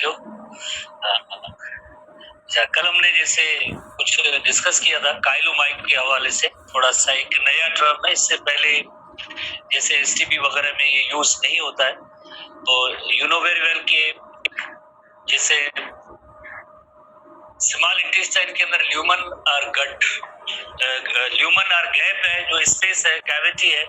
Thank you. अच्छा, कल हमने जैसे कुछ डिस्कस किया था काइलोमाइट के हवाले से, थोड़ा सा एक नया टर्म है, इससे पहले जैसे एसटीपी वगैरह में ये यूज नहीं होता है। तो यू नो वेरी वेल के जैसे स्मॉल इंटेस्टाइन के अंदर ल्यूमन और गट, ल्यूमन और गैप है, जो स्पेस है, कैविटी है,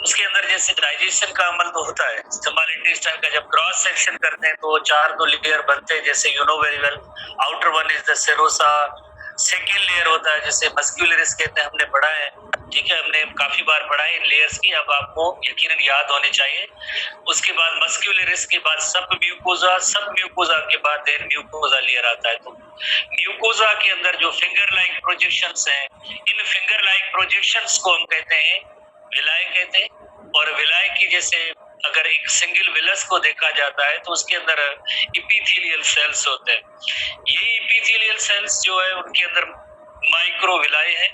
उसके अंदर जैसे डाइजेशन का अमल तो होता है। स्मॉल इंटेस्टाइन का जब क्रॉस सेक्शन करते हैं तो 4 लेयर बनते हैं, जैसे you know very well. Outer one is the serosa, second layer होता है जिसे मस्क्यूलरिस कहते हैं, हमने पढ़ा है, ठीक है, हमने काफी बार पढ़ा है इन लेयर्स की, अब आपको यकीनन याद होने चाहिए। उसके बाद मस्क्यूलरिस के बाद सब म्यूकोजा के बाद देन म्यूकोजा लेयर आता है। तो म्यूकोजा के अंदर जो फिंगर लाइक प्रोजेक्शंस हैं, इन फिंगर लाइक प्रोजेक्शंस को हम कहते हैं विलाय कहते हैं। और विलाय की जैसे अगर एक सिंगल विलस को देखा जाता है तो उसके अंदर इपीथेलियल सेल्स होते हैं। ये इपीथेलियल सेल्स जो है उनके अंदर माइक्रोविलाय है,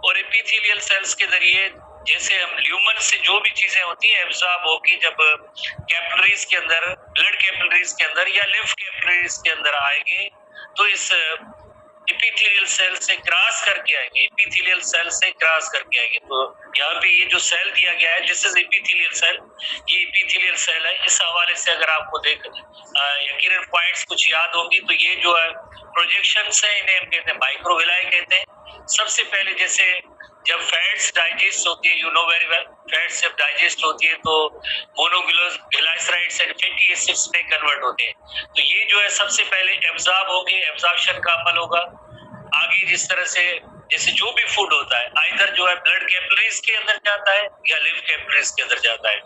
और इपीथेलियल सेल्स के जरिए जैसे हम ल्यूमन से जो भी चीजें होती है एब्जॉर्ब होगी, जब कैपिलरीज के अंदर, ब्लड कैपिलरीज के अंदर या लिम्फ कैपिलरीज के अंदर आएंगे तो इस इपीथेलियल सेल से क्रॉस करके आएंगे, इपीथेलियल सेल से क्रॉस करके आएंगे। तो यहाँ पे ये जो सेल दिया गया है, दिस इज इपीथेलियल सेल, ये इपीथेलियल सेल है। इस हवाले से अगर आपको यकीनन पॉइंट्स कुछ याद होंगी तो ये जो है प्रोजेक्शंस है, इन्हें हम कहते हैं माइक्रोविलाय कहते हैं। सबसे पहले जैसे जब फैट्स डाइजेस्ट होती है, you know very well, fats जब डाइजेस्ट होती है तो मोनोग्लिसराइड्स एंड फैटी एसिड्स में कन्वर्ट होते हैं। तो ये जो है सबसे पहले एब्जॉर्ब होंगे, एब्जॉर्प्शन का अमल होगा। आगे जिस तरह से जैसे जो भी फूड होता है आइदर जो है ब्लड कैपिलरीज के अंदर जाता है या लिम्फ कैपिलरीज के अंदर जाता है।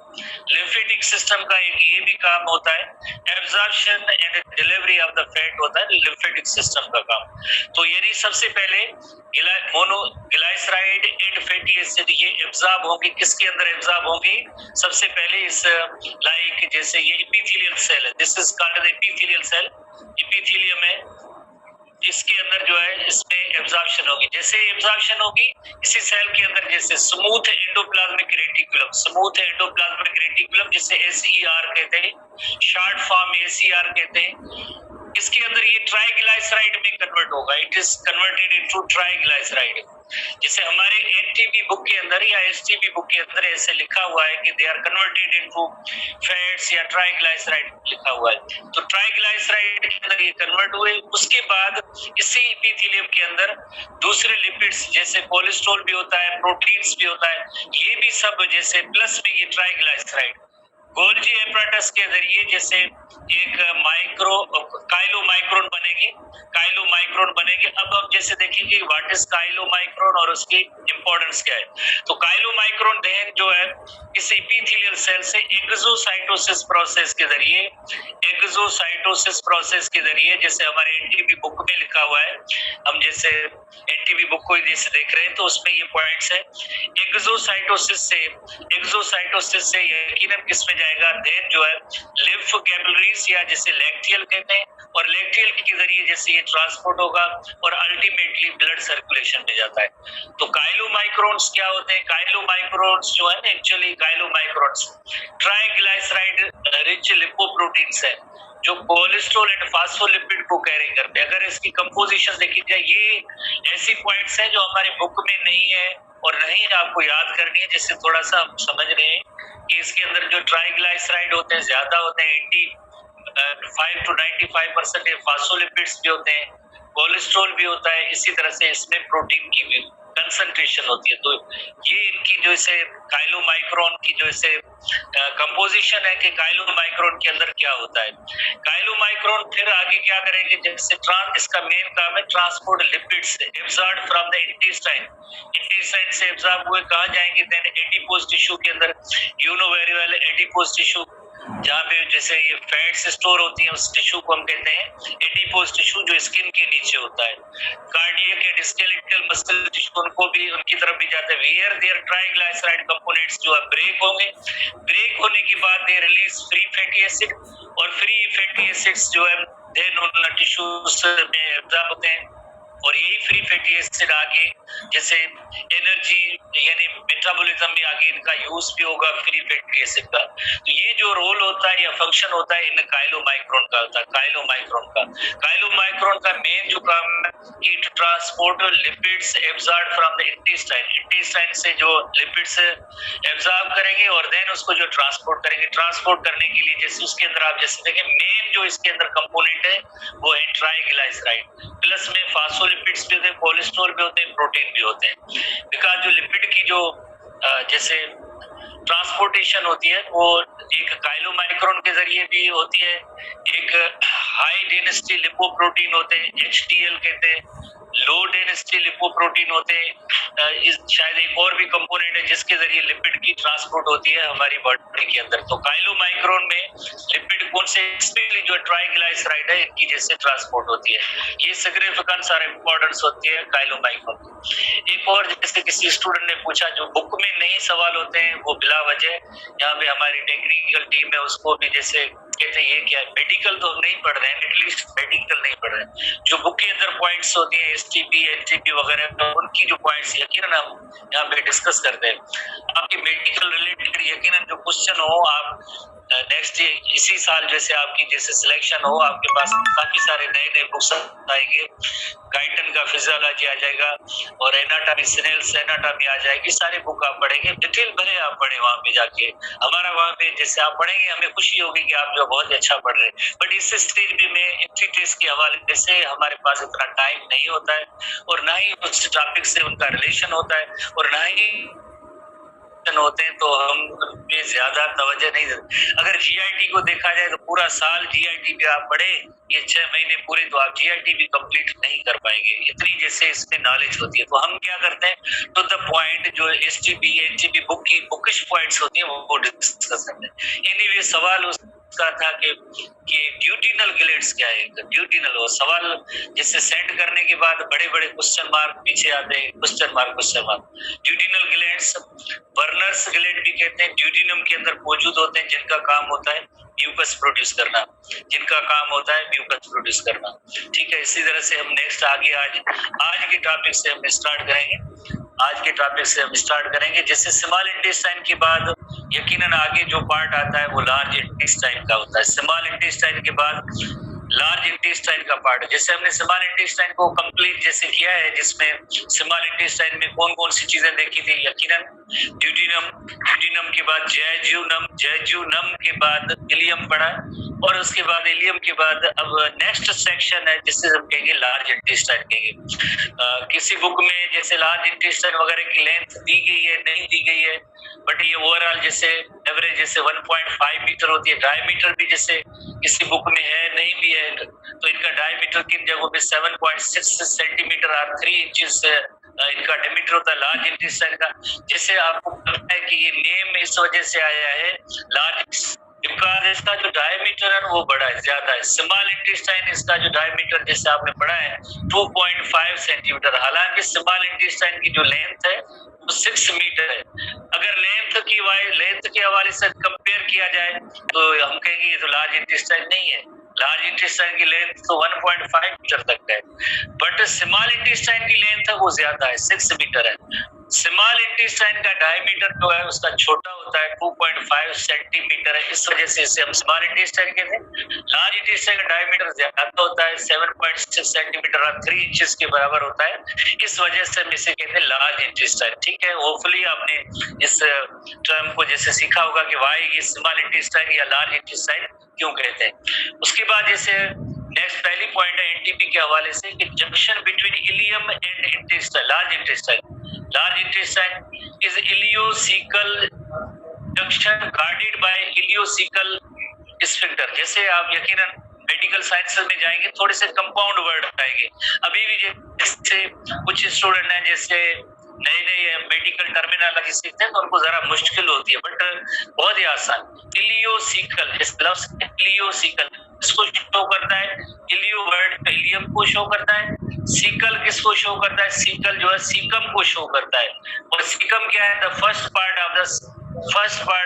लिम्फेटिक सिस्टम का एक ये भी काम होता है, absorption and delivery of the fat होता है लिम्फेटिक सिस्टम का काम। तो यानी सबसे पहले मोनोग्लिसराइड एंड फैटी एसिड ये एब्जॉर्ब होंगे, किसके अंदर एब्जॉर्ब होंगे? सबसे पहले इस लाइक जैसे ये एपिथेलियल सेल है, this is called the epithelial cell, epithelium है, इसके अंदर जो है इसमें एब्जॉर्प्शन होगी। जैसे एब्जॉर्प्शन होगी इसी सेल के अंदर जैसे smooth endoplasmic reticulum, smooth endoplasmic reticulum जिसे एसईआर कहते हैं, शॉर्ट फॉर्म एसईआर कहते हैं, इसके अंदर ये ट्राइग्लाइसराइड में कन्वर्ट होगा, it is converted into triglyceride. जैसे हमारे एनटीबी बुक के अंदर या एसटीबी बुक के अंदर ऐसे लिखा हुआ है कि they are converted into fats या ट्राइग्लाइसराइड लिखा हुआ है। तो ट्राइग्लाइसराइड के अंदर ये कन्वर्ट हुए, उसके बाद इसी एपिथेलियम के अंदर दूसरे लिपिड्स जैसे कोलेस्ट्रॉल भी होता है, प्रोटीन्स भी होता है, ये भी सब जैसे प्लस में ये ट्राइग्लाइसराइड गोल्जी एपराटस के जरिए जैसे एक काइलोमाइक्रोन बनेगी, काइलोमाइक्रोन बनेगी। अब हम जैसे देखेंगे व्हाट इज काइलोमाइक्रोन और उसकी इंपॉर्टेंस क्या है। तो काइलोमाइक्रोन देन जो है इस एपिथेलियल सेल से एक्सोसाइटोसिस प्रोसेस के जरिए, एक्सोसाइटोसिस प्रोसेस के जरिए जैसे हमारे एनटीबी बुक में लिखा हुआ है, हम जैसे एनटीबी बुक को जैसे देख रहे हैं तो उसमें ये पॉइंट्स है। एक्सोसाइटोसिस से यकीनन किस में जाएगा? देन जो है लिम्फ कैपिलरीज या जिसे लैक्टियल कहते हैं, और लैक्टियल के जरिए जैसे ये ट्रांसपोर्ट होगा और अल्टीमेटली ब्लड सर्कुलेशन में जाता है। तो काइलोमाइक्रोन्स क्या होते हैं? काइलोमाइक्रोन्स जो है ना, actually chylomicrons triglyceride rich lipoproteins है जो कोलेस्ट्रॉल एंड फास्फोलिपिड को कैरी करते हैं। अगर इसकी कंपोजिशन देखी जाए, ये ऐसी पॉइंट्स हैं जो हमारी बुक में नहीं है और नहीं आपको याद करनी है, जिससे थोड़ा सा हम समझ रहे हैं कि इसके अंदर जो ट्राइग्लाइसराइड होते हैं ज्यादा होते हैं, 85 to 95% फास्फोलिपिड्स भी होते हैं, कोलेस्ट्रॉल भी होता है, इसी तरह से इसमें प्रोटीन की भी कंसंट्रेशन होती है। तो ये इनकी जो इसे काइलोमाइक्रोन की जो इसे कंपोजिशन है कि काइलोमाइक्रोन के अंदर क्या होता है। काइलोमाइक्रोन फिर आगे क्या करेंगे, जैसे इसका मेन काम है transport lipids absorb from the intestine, intestine से एब्सॉर्ब हुए कहाँ जाएंगे? देन एडिपोज टिश्यू के अंदर, you know very well, adipose tissue जहाँ पे जैसे ये फैट्स स्टोर होती हैं उस टिश्यू को हम कहते हैं एडिपोज टिश्यू, जो स्किन के नीचे होता है। Cardiac and skeletal muscle tissue उनको भी उनकी तरफ भी जाता है। वेयर देयर ट्राइग्लाइसराइड कंपोनेंट्स जो है ब्रेक होंगे, ब्रेक होने के बाद they release free fatty acid, और फ्री फैटी एसिड्स जो है देन उन टिश्यूज में एब्जॉर्ब होते हैं, और यही फ्री फैटी एसिड आगे जैसे एनर्जी यानी मेटाबॉलिज्म में आगे इनका यूज भी होगा फ्री फैटी एसिड का। तो ये जो रोल होता है या फंक्शन होता है इन काइलोमाइक्रोन का होता है, काइलोमाइक्रोन का मेन जो काम है कि transport lipids absorb from the intestine से जो लिपिड्स एब्जॉर्ब करेंगे और देन उसको जो ट्रांसपोर्ट करेंगे, ट्रांसपोर्ट करने के लिए जैसे उसके अंदर आप जैसे देखें मेन जो इसके अंदर कंपोनेंट है वो है ट्राइग्लिसराइड, प्लस में फास्फोलिपिड्स भी होते हैं, कोलेस्ट्रॉल भी होते हैं, प्रोटीन भी होते हैं। बिकॉज जो लिपिड की जो जैसे ट्रांसपोर्टेशन होती है वो एक काइलोमाइक्रोन के जरिए भी होती है, एक हाई डेंसिटी लिपोप्रोटीन होते हैं HDL कहते हैं, लो डेंसिटी लिपोप्रोटीन होते हैं, शायद एक और भी कंपोनेंट है जिसके जरिए लिपिड की ट्रांसपोर्ट होती है हमारी बॉडी के अंदर। तो काइलोमाइक्रोन में लिपिड कौन से स्पेशली जो ट्राइग्लिसराइड है इनकी जैसे ट्रांसपोर्ट होती है, ये सिग्निफिकेंस और इम्पोर्टेंस होती है काइलोमाइक्रोन। एक और जैसे किसी स्टूडेंट ने पूछा जो बुक में नहीं सवाल होते हैं वो बिला वजह यहाँ पे हमारी टेक्निकल टीम है उसको भी जैसे कहते हैं ये क्या है, मेडिकल तो हम नहीं पढ़ रहे हैं, एटलीस्ट मेडिकल नहीं पढ़ रहे हैं, जो बुक के अंदर पॉइंट्स होती है STP NTP वगैरह तो उनकी जो पॉइंट्स यकीनन हम यहाँ पे डिस्कस करते हैं। आपके मेडिकल रिलेटेड यकीनन जो क्वेश्चन हो आप नेक्स्ट इसी साल जैसे आपकी जैसे सिलेक्शन हो आपके पास काफी सारे नए नए बुक्स आएंगे, गाइटन का फिजियोलॉजी आ जाएगा और एनाटॉमी स्नेल्स एनाटॉमी आ जाएगी, सारे बुक आप पढ़ेंगे, डिटेल भले आप पढ़े वहां पे जाके, हमारा वहां पे जैसे आप पढ़ेंगे हमें खुशी होगी कि आप जो बहुत अच्छा पढ़ रहे हैं। बट इस स्टेज पे में एंट्री टेस्ट के हवाले से हमारे पास इतना टाइम नहीं होता है और ना ही उस टॉपिक से उनका रिलेशन होता है और ना ही होते हैं तो हम पे ज्यादा तवज्जो नहीं देते। अगर GIT को देखा जाए तो पूरा साल GIT पे आप पढ़े ये 6 महीने पूरे तो आप GIT भी कंप्लीट नहीं कर पाएंगे, इतनी जैसे इसमें नॉलेज होती है। तो हम क्या करते हैं तो द पॉइंट जो STP NTP बुक की बुकिश पॉइंट्स होती है वो डिस्कस करते हैं। एनीवे सवाल उसका था कि ड्यूटिनल ग्लैंड्स क्या है, ड्यूटिनल वो सवाल जिससे सेंड करने के बाद बड़े बड़े क्वेश्चन मार्क पीछे आते हैं, question mark. Duodenal glands Brunner's gland भी कहते हैं, ड्यूटिनम के अंदर मौजूद होते हैं जिनका काम होता है म्यूकस प्रोड्यूस करना, ठीक है। इसी तरह से हम नेक्स्ट आगे आज के टॉपिक से हम स्टार्ट करेंगे, जैसे स्मॉल इंटेस्टाइन के बाद यकीनन आगे जो पार्ट आता है वो लार्ज इंटेस्टाइन का होता है। स्मॉल इंटेस्टाइन के बाद लार्ज इंटेस्टाइन का पार्ट, जैसे हमने स्मॉल इंटेस्टाइन को कंप्लीट जैसे किया है जिसमें स्मॉल इंटेस्टाइन में कौन कौन सी चीजें देखी थी, यकीनन ड्यूटीनम के बाद जैजुनम के बाद इलियम पढ़ा और उसके बाद इलियम के बाद अब नेक्स्ट सेक्शन है जिससे हम कहेंगे लार्ज इंटेस्टाइन कहेंगे। किसी बुक में जैसे लार्ज इंटेस्टाइन वगैरह की लेंथ दी गई है नहीं दी गई है, बट ये ओवरऑल जैसे एवरेज जैसे 1.5 मीटर होती है, डायमीटर भी जैसे किसी बुक में है नहीं भी है तो इनका डायमीटर किन जगहों पे 7.6 सेंटीमीटर और 3 इंचेस इनका डायमीटर होता है लार्ज इंटेस्टाइन का। जैसे आपको पता है कि ये नेम इस वजह से आया है लार्ज बिकॉज इसका जो डायमीटर है वो बड़ा है, ज्यादा है। स्मॉल इंटेस्टाइन इसका जो डायमीटर जैसे आपने पढ़ा है 2.5 सेंटीमीटर, हालांकि स्मॉल इंटेस्टाइन की जो लेंथ है वो 6 मीटर है। अगर लेंथ के हवाले से कंपेयर किया जाए तो हम कहेंगे ये तो लार्ज इंटेस्टाइन नहीं है, लार्ज इंटेस्टाइन की लेंथ तो 1.5 मीटर तक है, बट स्मॉल इंटेस्टाइन की लेंथ है वो ज्यादा है, 6 मीटर है। स्मॉल इंटेस्टाइन का डायमीटर जो है उसका छोटा होता है 2.5 सेंटीमीटर है, इस वजह से इसे हम स्मॉल इंटेस्टाइन कहते हैं। लार्ज इंटेस्टाइन का डायमीटर ज्यादा होता है 7.6 सेंटीमीटर और 3 इंचेस के बराबर होता है, इस वजह से हम इसे कहते हैं लार्ज इंटेस्टाइन, ठीक है। होपफुली आपने इस टर्म को जैसे सीखा होगा कि वाई ये स्मॉल इंटेस्टाइन या लार्ज इंटेस्टाइन क्यों कहते हैं। उसके बाद जैसे नेक्स्ट पहली पॉइंट है एनटीपी के हवाले से कि junction between ileum and intestine, large intestine is ileocecal junction guarded by ileocecal sphincter. जैसे आप यकीनन मेडिकल साइंसेस में जाएंगे थोड़े से कंपाउंड वर्ड आएंगे, अभी भी जैसे कुछ स्टूडेंट हैं जैसे नए मेडिकल टर्मिनोलॉजी सीखते हैं तो उनको जरा मुश्किल होती है, बट बहुत ही आसान। इलियोसिकल इसको शो करता है, इलियो वर्ड इलियम को शो करता है, सीकल किसको शो करता है, सीकल जो है सीकम को शो करता है। और सीकम क्या है, the first part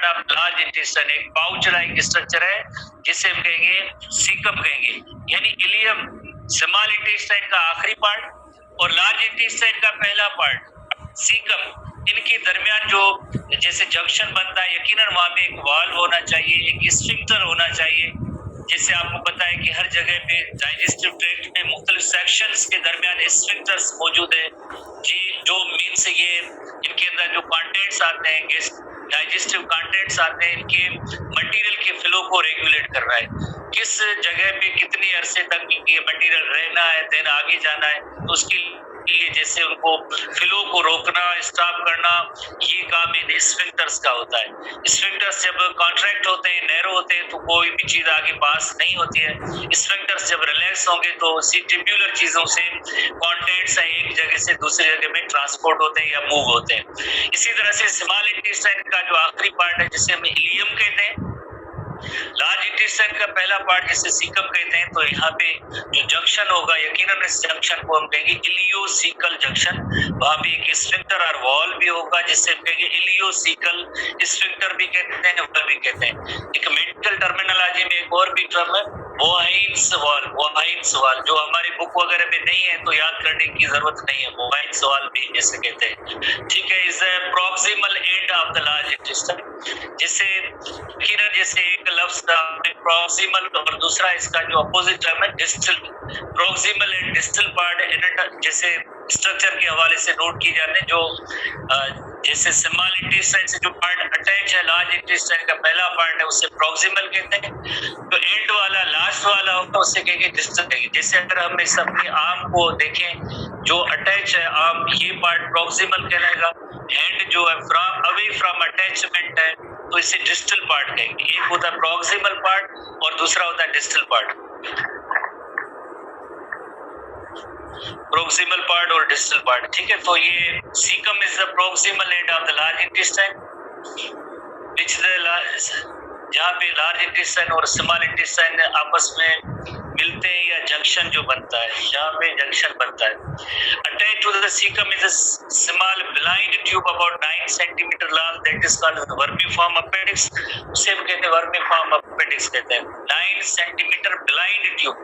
of large intestine, एक पाउच लाइक स्ट्रक्चर है जिसे हम कहेंगे सीकम कहेंगे, यानी इलियम स्मॉल इंटेस्टाइन का आखिरी पार्ट और लार्ज इंटेस्टाइन का पहला पार्ट सीकम, इनके दरमियान जो जैसे जंक्शन बनता है, यकीनन वहां पे एक वाल्व होना चाहिए, एक स्फिंक्टर होना चाहिए। जैसे आपको पता है कि हर जगह पे डाइजेस्टिव ट्रैक्ट में मुख्तलिफ सेक्शंस के दरमियान स्फिंक्टर्स मौजूद है जी, जो मीन्स ये इनके अंदर जो कंटेंट्स आते हैं, डाइजेस्टिव कंटेंट्स आते हैं, इनके मटेरियल के फ्लो को रेगुलेट कर रहा है, किस जगह पे कितनी अरसे तक ये मटेरियल रहना है, देन आगे जाना है, तो उसके लिए जैसे उनको फ्लो को रोकना, स्टॉप करना, ये काम इन स्फिंक्टर्स का होता है। स्फिंक्टर्स जब कॉन्ट्रैक्ट होते हैं, नैरो होते हैं, तो कोई भी चीज आगे पास नहीं होती है। स्फिंक्टर्स जब रिलैक्स होंगे तो ट्यूब्यूलर चीजों से कंटेंट्स एक जगह से दूसरी जगह में ट्रांसपोर्ट होते हैं या मूव होते हैं। इसी तरह से स्मॉल इंटेस्टाइन का जो आखिरी पार्ट है, जिसे हम इलियम कहते हैं, लार्ज इंटेस्टाइन का पहला पार्ट जिसे सीकम कहते हैं, तो यहाँ पे जो जंक्शन होगा, यकीनन इस जंक्शन को हम कहेंगे इलियोसीकल जंक्शन। वहां पे एक स्फिंक्टर और वॉल भी होगा, जिससे हम कहेंगे इलियोसीकल। स्फिंक्टर भी कहते हैं, वॉल भी कहते हैं। एक मेडिकल टर्मिनोलॉजी में एक और भी टर्म है बोहाइन्स वॉल। बोहाइन्स वॉल जो हमारी बुक वगैरह में नहीं है तो याद करने की जरूरत नहीं है, बोहाइन्स वॉल भी जिसे कहते हैं, ठीक है। Is proximal end of the large intestine, जिसे यकीनन जैसे एक लफ्ज का प्रॉक्सिमल और दूसरा इसका जो अपोजिट टर्म है distal. Proximal and distal part जैसे स्ट्रक्चर के हवाले से नोट की जाते हैं। जो जैसे स्मॉल इंटेस्टाइन से जो पार्ट अटैच है लार्ज इंटेस्टाइन का पहला पार्ट है, उसे प्रॉक्सिमल कहते हैं। तो एंड वाला लास्ट वाला होगा उसे कहेंगे डिस्टल कहेंगे। जैसे अगर हम इस अपनी आर्म को देखें, जो अटैच है आर्म, ये पार्ट प्रॉक्सिमल कहलाएगा। हैंड जो है अवे फ्रॉम अटैचमेंट है, तो इसे डिस्टल पार्ट कहेंगे। एक होता है प्रॉक्सिमल पार्ट और दूसरा होता है डिस्टल पार्ट। प्रॉक्सिमल पार्ट और डिस्टल पार्ट, ठीक है। तो ये caecum is the proximal end of the large intestine, which जहाँ पे लार्ज इंटेस्टाइन और स्मॉल इंटेस्टाइन आपस में मिलते हैं या जंक्शन जो बनता है, जहाँ पे जंक्शन बनता है। Attach to the caecum is a small blind tube about 9 centimetre long, that is called vermiform appendix. उसे हम कहते हैं वर्मीफॉर्म अपेंडिक्स कहते हैं। 9 centimetre blind tube.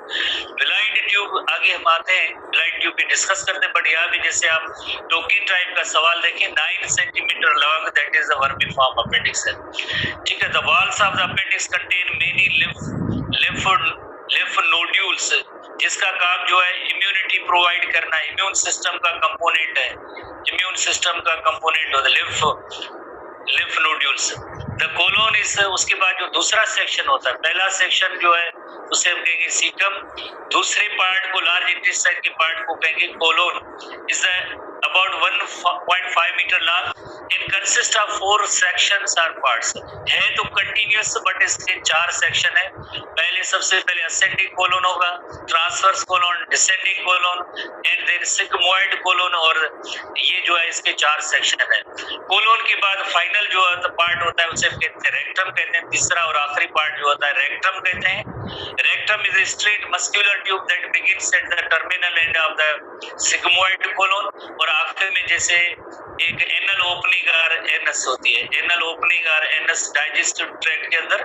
Blind tube आगे हम आते हैं, ब्लाइंड ट्यूब भी डिस्कस करते हैं, बट यहाँ भी जैसे आप टोकिन टाइप का सवाल देखें, 9 centimetre long, that is the vermiform appendix है, ठीक है। The walls of the appendix contain many lymph nodules, जिसका काम जो है इम्यूनिटी प्रोवाइड करना, इम्यून सिस्टम का कंपोनेंट है, इम्यून सिस्टम का कंपोनेंट होता है lymph nodules. The colon is, उसके बाद जो दूसरा सेक्शन होता है, पहला सेक्शन जो है उसे हम कहेंगे सीकम, दूसरे पार्ट को लार्ज इंटेस्टाइन के पार्ट को कहेंगे colon. Is about 1.5 metre long in consist of 4 sections और पार्ट्स। है तो कंटिन्यूअस, बट इसके 4 सेक्शन है। पहले सबसे पहले असेंडिंग कोलोन होगा, transverse colon, descending colon and then sigmoid colon, और ये जो है इसके 4 सेक्शन है। कोलोन के बाद फाइनल जो पार्ट होता है उसे कहते हैं रेक्टम कहते हैं। तीसरा और आखिरी पार्ट जो होता है रेक्टम कहते हैं। Rectum is a straight muscular tube that begins at the terminal end of the sigmoid colon, और आखिर में जैसे एक एनल ओपनिंग और एनस होती है, एनल ओपनिंग और एनस डाइजेस्टिव ट्रैक्ट के अंदर,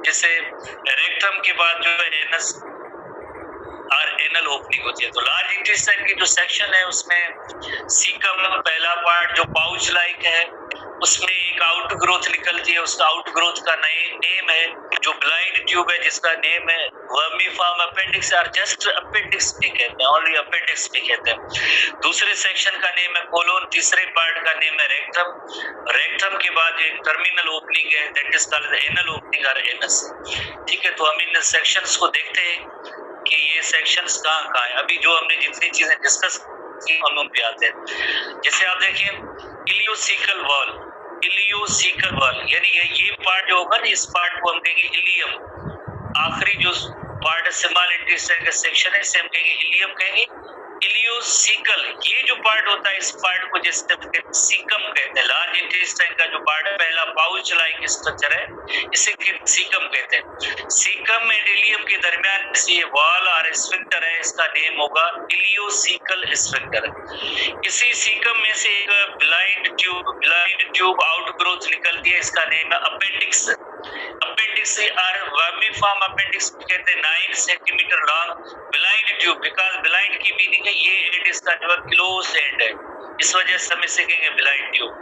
जैसे रेक्टम के बाद जो है एनस और एनल ओपनिंग होती है। तो लार्ज इंटेस्टाइन की जो सेक्शन है उसमें सीकम पहला पार्ट जो पाउच लाइक है, उसमें एक आउट ग्रोथ निकलती है, उसका आउट ग्रोथ का नेम है जो ब्लाइंड ट्यूब है, जिसका नेम है वर्मीफॉर्म अपेंडिक्स, और जस्ट अपेंडिक्स भी कहते हैं, ओनली अपेंडिक्स भी कहते हैं। दूसरे सेक्शन का नेम है कोलोन, तीसरे पार्ट का नेम है रेक्टम। रेक्टम के बाद एक टर्मिनल ओपनिंग है, that is called anal opening और एनस, ठीक है। तो हम इन सेक्शंस को देखते हैं कि ये सेक्शंस कहाँ है। अभी जो हमने जितनी चीजें डिस्कस की हम उन पे आते हैं। जैसे आप देखिए इलियोसीकल वॉल, इलियोसीकल वॉल यानी ये पार्ट जो होगा ना, इस पार्ट को हम कहेंगे इलियम। आखिरी जो पार्ट है स्मॉल इंटेस्टाइन का सेक्शन है, इसे हम कहेंगे इलियम कहेंगे। इलियोसीकल ये जो पार्ट होता है, इस पार्ट को जैसे सीकम कहते हैं। लार्ज इंटेस्टाइन का जो पार्ट है, पहला पाउच लाइक स्ट्रक्चर है, इसे सीकम कहते हैं। सीकम एंड इलियम के दरमियान ये वॉल और स्फिंक्टर है, इसका नेम होगा इलियोसीकल स्फिंक्टर। इसी सीकम में से एक ब्लाइंड ट्यूब आउटग्रोथ निकलती है, इसका नेम है अपेंडिक्स। अपेंडिक्स और वर्मीफॉर्म अपेंडिक्स कहते हैं। 9 centimetre long blind blind tube, because blind की मीनिंग है ये एंड इसका जो है क्लोज एंड है, इस वजह से हम इसे कहेंगे ब्लाइंड ट्यूब।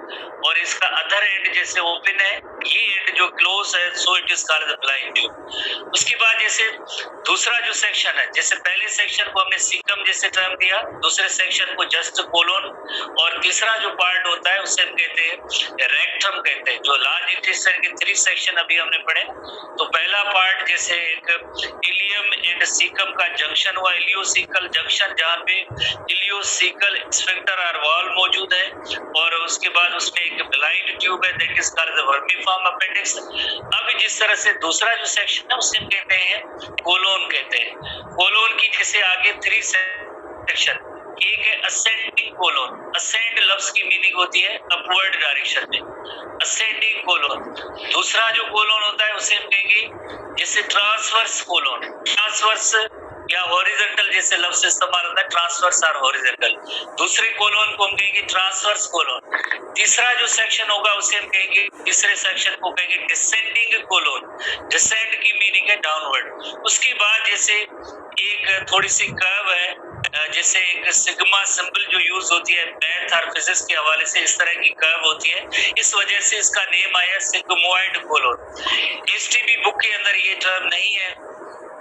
और इसका अदर एंड जैसे ओपन है, ये एंड जो क्लोज है, so it is called the blind tube. उसके बाद जैसे दूसरा जो सेक्शन है, जैसे पहले सेक्शन को हमने सीकम जैसे टर्म दिया, दूसरे सेक्शन को जस्ट कोलोन, और तीसरा जो पार्ट होता है उसे हम कहते हैं रेक्टम कहते हैं। जो लार्ज इंटेस्टाइन के 3 सेक्शन अभी हमने पढ़े, तो पहला पार्ट जैसे एक इलियम एंड सीकम का जंक्शन हुआ, इलियोसिकल जंक्शन, जहाँ पे इलियोसिकल स्फिंक्टर और वॉल मौजूद है, और उसके बाद उसमें एक ब्लाइंड ट्यूब है, that is called the vermiform appendix. अब जिस तरह से दूसरा जो सेक्शन है उसे हम कहते हैं कोलोन कहते हैं। कोलोन की जैसे आगे 3 सेक्शन, एक है असेंडिंग कोलोन, असेंड लफ्ज की मीनिंग होती है अपवर्ड डायरेक्शन में, असेंडिंग कोलोन। दूसरा जो कोलोन होता है उसे हम कहेंगे जैसे ट्रांसवर्स कोलोन, ट्रांसवर्स या हॉरिजॉन्टल जैसे लफ्ज से इस्तेमाल होता है, ट्रांसवर्स और हॉरिजॉन्टल। दूसरे कोलोन को हम कहेंगे ट्रांसवर्स कोलोन। तीसरा जो सेक्शन होगा उसे हम कहेंगे, तीसरे सेक्शन को कहेंगे डिसेंडिंग कोलोन, डिसेंड की मीनिंग है डाउनवर्ड। उसके बाद जैसे एक थोड़ी सी कर्व है, जैसे एक सिग्मा सिंबल जो यूज होती है मैथ और फिजिक्स के हवाले से, इस तरह की कर्व होती है, इस वजह से इसका नेम आया सिग्मोइड कोलोन। एसटीबी बुक के अंदर ये टर्म नहीं है,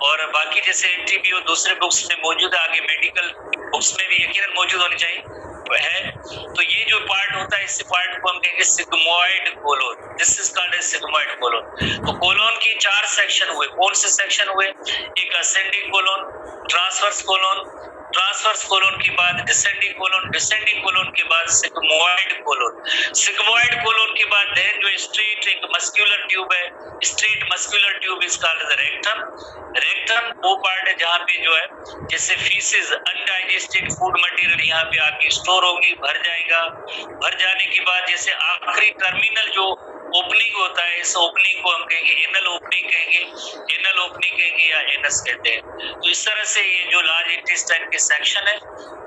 और बाकी जैसे एनटीबी और दूसरे बुक्स में मौजूद है, आगे मेडिकल बुक्स में भी यकीनन मौजूद होनी चाहिए है। तो ये जो पार्ट होता है, इस पार्ट को हम कहेंगे sigmoid colon, this is called as sigmoid colon. तो कोलोन की 4 सेक्शन हुए, कौन से सेक्शन हुए? एक ascending colon, transverse colon, transverse colon के बाद डिसेंडिंग कोलोन, डिसेंडिंग कोलोन के बाद सिग्मोइड कोलोन, सिग्मोइड कोलोन के बाद देन जो स्ट्रेट एक मस्कुलर ट्यूब है, straight muscular tube is called the rectum. Rectum वो पार्ट है जहाँ पे जो है जैसे फीसेस, अनडाइजेस्टेड फूड मटेरियल यहाँ पे आपकी स्टोर होगी, भर जाएगा। भर जाने के बाद जैसे आखिरी टर्मिनल जो ओपनिंग होता है, इस ओपनिंग को हम कहेंगे एनल ओपनिंग कहेंगे, एनल ओपनिंग कहेंगे या एनस कहते हैं। तो इस तरह से ये जो लार्ज इंटेस्टाइन के सेक्शन है,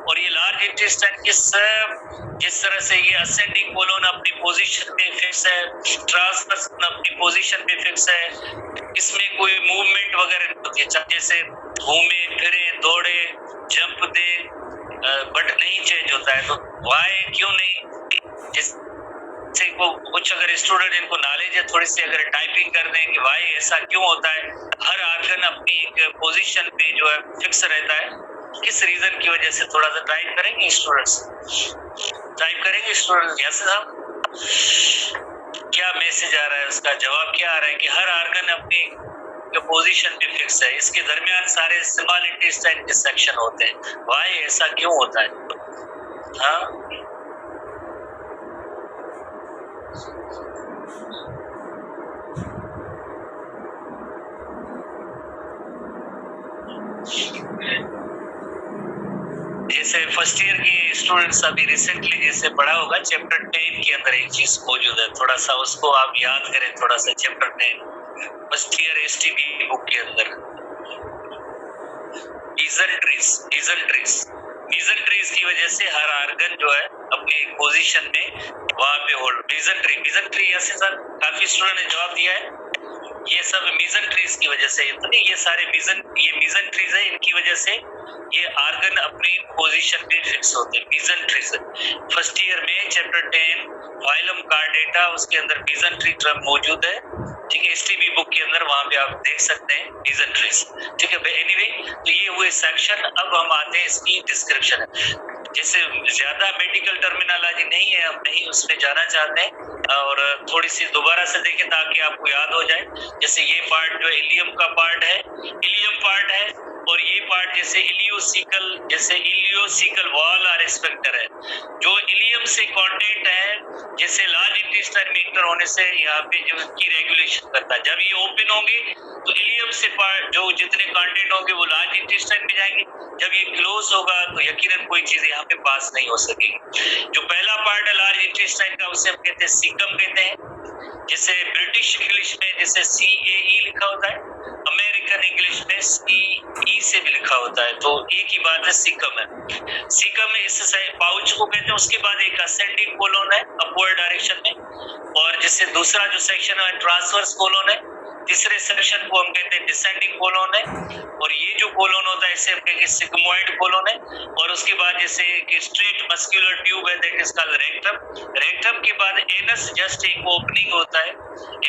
और ये लार्ज इंटेस्टाइन के सब जिस तरह से ये असेंडिंग कोलोन अपनी पोजीशन पे फिक्स है, ट्रांसवर्स अपनी पोजीशन पे फिक्स है, इसमें कोई मूवमेंट वगैरह नहीं होती है, जैसे घूमे फिरे दौड़े जंप दे, बट नहीं चेंज होता है। तो वाई क्यों नहीं? जैसे को कुछ अगर स्टूडेंट इनको नॉलेज है थोड़ी सी, अगर टाइपिंग कर दें कि वाई ऐसा क्यों होता है, हर आर्गन अपनी एक पोजीशन पे जो है फिक्स रहता है, किस रीजन की वजह से, थोड़ा सा टाइप करेंगे स्टूडेंट्स, टाइप करेंगे स्टूडेंट्स। यस साहब, क्या मैसेज आ रहा है, उसका जवाब क्या आ रहा है कि हर आर्गन अपनी पोजीशन पे फिक्स है, इसके दरमियान सारे स्मॉल इंटेस्टाइन के सेक्शन होते हैं, वाई ऐसा क्यों होता है? हाँ, जैसे फर्स्ट ईयर की स्टूडेंट्स अभी रिसेंटली जैसे पढ़ा होगा, चैप्टर 10 के अंदर एक चीज मौजूद है, थोड़ा सा उसको आप याद करें, थोड़ा सा chapter 10 first year STB book के अंदर, मीजंट्रीज की वजह से हर आर्गन जो है अपनी पोजीशन में वहां पे होल्ड, मीजंट्री ऐसे सर काफी स्टूडेंट ने जवाब दिया है, ये सब मीजंट्रीज की वजह से, इतने ये सारे मीजंट्रीज है, इनकी वजह से ये आर्गन अपनी पोजीशन पे फिक्स होते हैं, मीजंट्रीज। फर्स्ट ईयर में चैप्टर 10 फाइलम कार्डेटा, उसके अंदर मीजंट्री टर्म मौजूद है, ठीक है, एसटीबी बुक के अंदर, वहां पे आप देख सकते हैं मीजंट्रीज, ठीक है। एनीवे, तो ये हुए सेक्शन। अब हम आते हैं इसकी डिस्क्रिप्शन है, जैसे ज्यादा मेडिकल टर्मिनोलॉजी नहीं है, हम नहीं उसमें जाना चाहते हैं, और थोड़ी सी दोबारा से देखें ताकि आपको याद हो जाए। जैसे ये पार्ट जो इलियम का पार्ट है, इलियम पार्ट है, और ये पार्ट जैसे इलियोसिकल वॉल और स्फिंक्टर है, जो इलियम से कंटेंट है, जैसे लार्ज इंटेस्टाइन में इंटर होने से यहाँ पे जो इसकी रेगुलेशन करता है, जब ये ओपन होंगे तो इलियम से पार्ट जो जितने कंटेंट होंगे वो लार्ज इंटेस्टाइन में जाएंगे, जब ये क्लोज होगा तो यकीनन कोई चीज यहाँ पे पास नहीं हो सकेगी। जो पहला पार्ट है लार्ज इंटेस्टाइन का, उसे हम कहते हैं सीकम कहते हैं, जैसे ब्रिटिश इंग्लिश में जैसे CAE लिखा होता है, अमेरिकन इंग्लिश में CE से भी लिखा होता है, तो एक ही बात है, सीकम है। सीकम में इस पाउच को कहते हैं। उसके बाद एक असेंडिंग कोलोन है अपवर्ड डायरेक्शन में, और जैसे दूसरा जो सेक्शन है ट्रांसवर्स कोलोन है, तीसरे सेक्शन को हम कहते हैं डिसेंडिंग कोलोन है, और ये जो कोलोन होता है इसे हम कहेंगे सिग्मोइड कोलोन है। और उसके बाद जैसे एक स्ट्रेट मस्कुलर ट्यूब है that is called rectum. Rectum के बाद एनस जस्ट एक ओपनिंग होता है,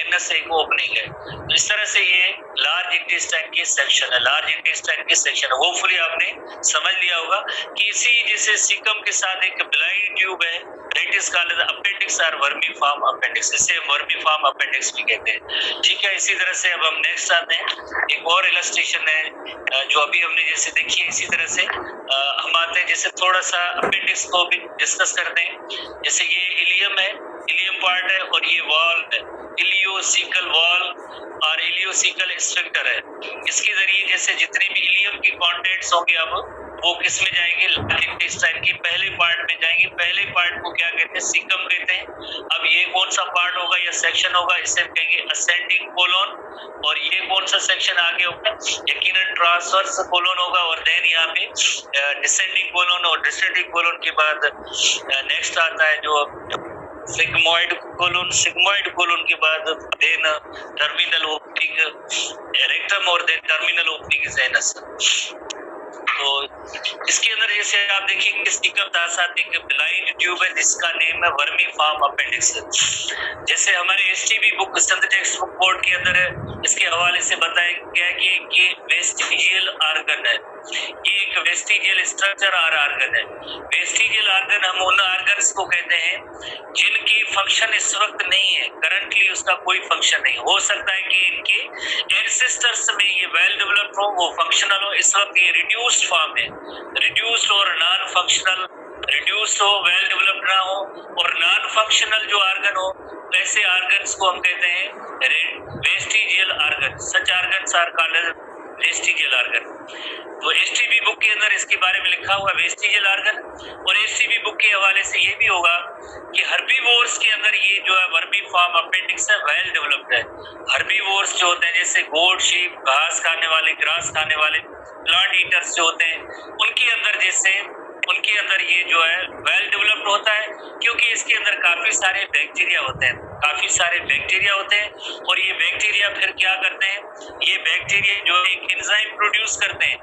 एनस एक ओपनिंग है। तो इस तरह से ये लार्ज इंटेस्टाइन के सेक्शन है, लार्ज इंटेस्टाइन के सेक्शन है। होपफुली आपने समझ लिया होगा कि इसी जैसे सीकम के साथ एक ब्लाइंड ट्यूब है दैट इज कॉल्ड अपेंडिक्स और वर्मीफॉर्म अपेंडिक्स, इसे वर्मीफॉर्म अपेंडिक्स भी कहते हैं। ठीक है, इसी तरह से अब हम नेक्स्ट आते हैं। एक और इलस्ट्रेशन है जो अभी हमने जैसे देखी है, इसी तरह से हम आते हैं जैसे थोड़ा सा अपेंडिक्स को भी डिस्कस करते हैं। जैसे ये इलियम है, इलियम पार्ट है, और ये वॉल है, इलियोसिकल वॉल और इलियोसिकल स्फिंक्टर है। इसके जरिए जैसे जितने भी इलियम की कंटेंट्स होंगे अब वो किस में जाएंगे, लार्ज इंटेस्टाइन की पहले पार्ट में जाएंगे। पहले पार्ट को क्या कहते हैं, सीकम कहते हैं। अब ये कौन सा पार्ट होगा या सेक्शन होगा, इसे हम कहेंगे असेंडिंग कोलोन। और ये कौन सा सेक्शन आगे होगा, यकीनन ट्रांसवर्स कोलोन होगा। और देन यहाँ पे डिसेंडिंग कोलोन, और डिसेंडिंग कोलोन के बाद नेक्स्ट आता है जो सिग्मोइड कोलोन। सिग्मोइड कोलोन के बाद देन टर्मिनल ओपनिंग रेक्टम, और then terminal opening is anus. तो इसके अंदर जैसे आप देखेंगे सीकम के साथ एक ब्लाइंड ट्यूब है जिसका नेम है वर्मीफॉर्म अपेंडिक्स। जैसे हमारे एसटीबी बुक संत टेक्स्ट बुक बोर्ड के अंदर है, इसके हवाले से बताया गया है कि वेस्टिजियल ऑर्गन है, ये एक वेस्टिजियल स्ट्रक्चर और ऑर्गन है। वेस्टिजियल ऑर्गन हम उन ऑर्गन्स को कहते हैं जिनकी फंक्शन इस वक्त नहीं है, करंटली उसका कोई फंक्शन नहीं। हो सकता है कि इनके एंसेस्टर्स में ये वेल डेवलप्ड हो, वो फंक्शनल हो, इस वक्त ये रिड्यूस्ड फॉर्म है, रिड्यूस्ड और नॉन फंक्शनल, रिड्यूस्ड हो, वेल डेवलप्ड ना हो, और नॉन फंक्शनल जो ऑर्गन हो, ऐसे ऑर्गन्स को हम कहते हैं vestigial organ. Such organs are called vestigial organ. तो एसटीबी बुक के अंदर इसके बारे में लिखा हुआ वेस्टिजियल ऑर्गन। और एसटीबी बुक के हवाले से ये भी होगा कि हर्बीवोर्स के अंदर ये जो है वर्मीफॉर्म अपेंडिक्स है वेल डेवलप्ड है। हर्बीवोर्स जो होते हैं जैसे गोट, शीप, घास खाने वाले, ग्रास खाने वाले, प्लांट ईटर्स जो होते हैं, उनके अंदर जैसे उनके अंदर ये जो है वेल डेवलप्ड होता है, क्योंकि इसके अंदर काफी सारे बैक्टीरिया होते हैं, काफी सारे बैक्टीरिया होते हैं। और ये बैक्टीरिया फिर क्या करते हैं, ये बैक्टीरिया जो एक एंजाइम प्रोड्यूस करते हैं,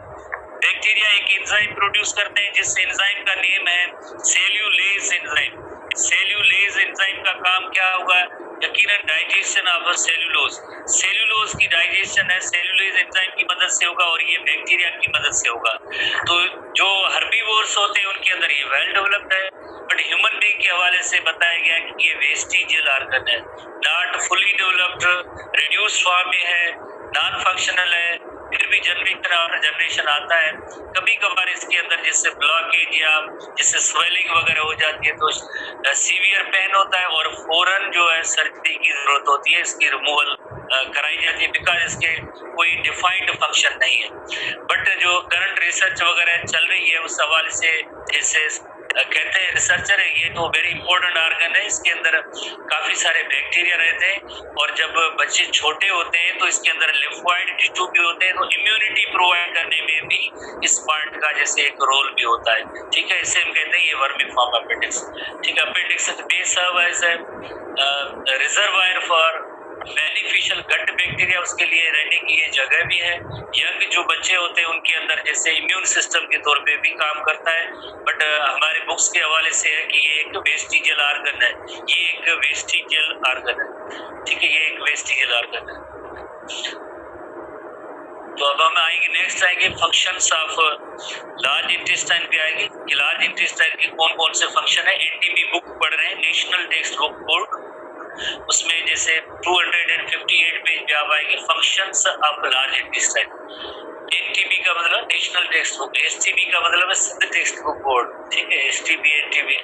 बैक्टीरिया एक एंजाइम प्रोड्यूस करते हैं जिस एंजाइम का नेम है सेल्यूलेज एंजाइम। सेल्यूलेज एंजाइम का काम क्या होगा, यकीनन डाइजेशन ऑफ सेल्यूलोज। सेल्यूलोज की डाइजेशन है सेल्यूलेज एंजाइम की मदद से होगा, और ये बैक्टीरिया की मदद से होगा। तो जो हर्बीवोर्स होते हैं उनके अंदर ये वेल डेवलप्ड है, बट ह्यूमन बीइंग के हवाले से बताया गया कि ये वेस्टिजियल ऑर्गन है, not fully developed, reduced form में है, नॉन फंक्शनल है। फिर भी जनरेशन आता है, कभी कभार इसके अंदर जैसे ब्लॉकेज या जैसे स्वेलिंग वगैरह हो जाती है तो सीवियर पेन होता है, और फौरन जो है सर्जरी की जरूरत होती है, इसकी रिमूवल कराई जाती है, बिकॉज इसके कोई डिफाइंड फंक्शन नहीं है। बट जो करंट रिसर्च वगैरह चल रही है उस हवाले से जैसे कहते हैं रिसर्चर है, ये तो वेरी इंपॉर्टेंट ऑर्गन है, इसके अंदर काफी सारे बैक्टीरिया रहते हैं, और जब बच्चे छोटे होते हैं तो इसके अंदर लिम्फोइड टिश्यू भी होते हैं, तो इम्यूनिटी प्रोवाइड करने में भी इस पार्ट का जैसे एक रोल भी होता है। ठीक है, इसे हम कहते हैं ये वर्मीफॉर्म अपेंडिक्स। ठीक है, appendix may serve as a reservoir for beneficial gut bacteria, उसके लिए रहने की ये जगह भी है। यंग जो बच्चे होते हैं उनके अंदर जैसे इम्यून सिस्टम के तौर पे भी काम करता है। बट हमारे बुक्स के हवाले से है कि ये एक वेस्टिजियल ऑर्गन है, ये एक वेस्टिजियल ऑर्गन है। ठीक है, ये एक वेस्टिजियल ऑर्गन है। तो अब हम आएंगे, नेक्स्ट आएंगे फंक्शंस ऑफ लार्ज इंटेस्टाइन पे आएंगे कि लार्ज इंटेस्टाइन के कौन कौन से फंक्शन है। एनटीबी बुक पढ़ रहे हैं, नेशनल टेक्स्ट बुक बोर्ड, उसमें जैसे 258 पेज पे आप आएंगे functions of large intestine. NTB का मतलब नेशनल टेक्स्ट बुक, एसटीबी का मतलब है सिंध टेक्स्ट बुक बोर्ड। ठीक है, STB NTB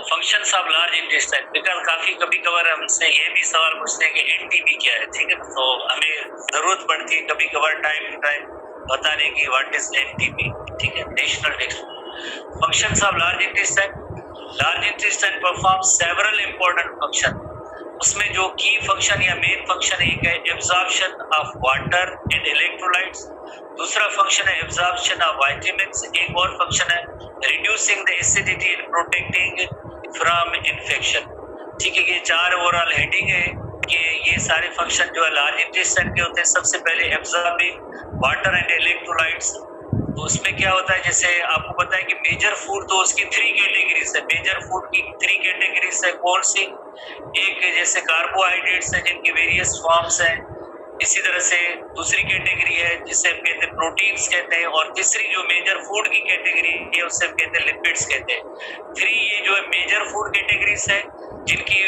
functions of large intestine. Because काफी कभी कभार हमसे ये भी सवाल पूछते हैं कि एनटीबी क्या है। ठीक है, तो हमें जरूरत पड़ती है कभी कभार टाइम टू टाइम बताने की व्हाट इज एनटीबी। ठीक है, national text functions of large intestine. Large intestine perform several important function. उसमें जो की फंक्शन या मेन फंक्शन एक है absorption of water and electrolytes, दूसरा फंक्शन है एब्जॉर्प्शन ऑफ विटामिन्स, एक और फंक्शन है reducing the acidity and protecting from infection. ठीक है, ये चार ओवरऑल हेडिंग है कि ये सारे फंक्शन जो है लार्ज इंटेस्टाइन के होते हैं। सबसे पहले एब्जॉर्बिंग वाटर एंड इलेक्ट्रोलाइट्स। तो उसमें क्या होता है, जैसे आपको पता है कि मेजर फूड तो उसकी 3 कैटेगरीज है। मेजर फूड की 3 कैटेगरीज है। कौन सी? एक जैसे कार्बोहाइड्रेट्स है जिनकी वेरियस फॉर्म्स हैं। इसी तरह से दूसरी कैटेगरी है जिसे हम कहते हैं प्रोटीन्स कहते हैं, और तीसरी जो मेजर फूड की कैटेगरी है उससे हम कहते हैं लिपिड्स कहते हैं। 3 ये जो है मेजर फूड कैटेगरीज है जिनकी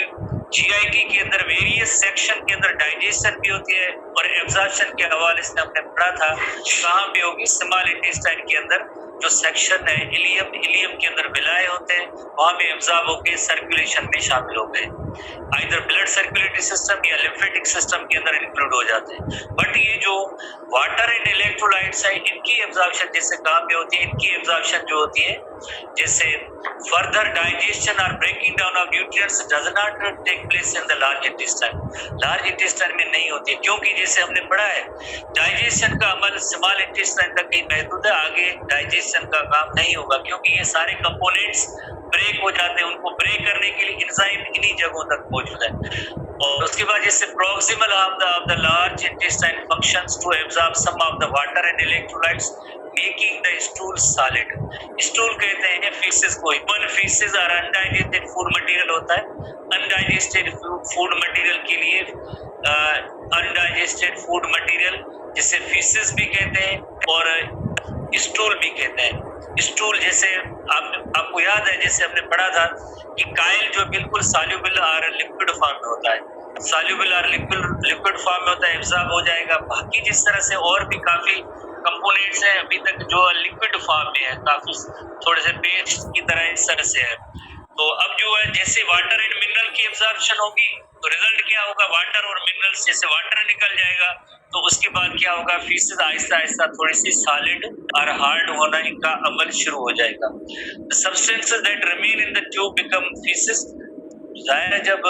जीआईटी के अंदर वेरियस सेक्शन के अंदर डाइजेशन भी होती है और एब्जॉर्प्शन के हवाले से हमने पढ़ा था कहाँ पे होगी, स्मॉल इंटेस्टाइन के अंदर जो सेक्शन है इलियम के अंदर विलाय होते हैं, वहां पे एब्जॉर्ब होकर सर्कुलेशन में शामिल हो गए, आइदर ब्लड सर्कुलेटरी सिस्टम या लिम्फेटिक सिस्टम के अंदर इंक्लूड हो जाते हैं। बट ये जो वाटर एंड इलेक्ट्रोलाइट्स है इनकी एब्जॉर्प्शन जैसे कहाँ पे होती है, इनकी एब्जॉर्प्शन जो होती है जैसे फर्दर डाइजेशन और breaking down of nutrients does not take place in the large intestine. Large intestine में नहीं होती है क्योंकि जैसे हमने पढ़ा है डाइजेशन का अमल स्मॉल इंटेस्टाइन तक ही महदूद है, आगे डाइजेशन का काम नहीं होगा क्योंकि ये सारे कंपोनेंट्स ब्रेक हो जाते हैं। उनको ब्रेक करने के लिए एंजाइम इन्हीं जगहों तक मौजूद है। और उसके बाद जैसे proximal of the large intestine functions to absorb some of the water and electrolytes making the stool solid. Stool कहते हैं फीसेस को। ह्यूमन फीसेस और अनडाइजेस्टेड फूड मटेरियल होता है। अनडाइजेस्टेड फूड मटेरियल के लिए अनडाइजेस्टेड फूड मटेरियल जिसे feces भी कहते हैं और स्टूल भी कहते हैं। स्टूल जैसे आपको याद है जैसे हमने पढ़ा था कि काइल जो बिल्कुल सॉल्युबल और लिक्विड फॉर्म में होता है, सॉल्युबल और लिक्विड फॉर्म में होता है, एब्जॉर्ब हो जाएगा। बाकी जिस तरह से और भी काफी कंपोनेंट्स हैं अभी तक जो लिक्विड फॉर्म में है, काफी थोड़े से पेस्ट की तरह इस तरह से है। तो अब जो है जैसे वाटर एंड मिनरल की एब्जॉर्प्शन होगी तो रिजल्ट क्या होगा, वाटर और मिनरल्स जैसे वाटर निकल जाएगा तो उसके बाद क्या होगा, फीसेस आहिस्ता आहिस्ता थोड़ी सी सॉलिड और हार्ड होना इनका अमल शुरू हो जाएगा। Substances that remain in the tube become faeces. जाहिर है जब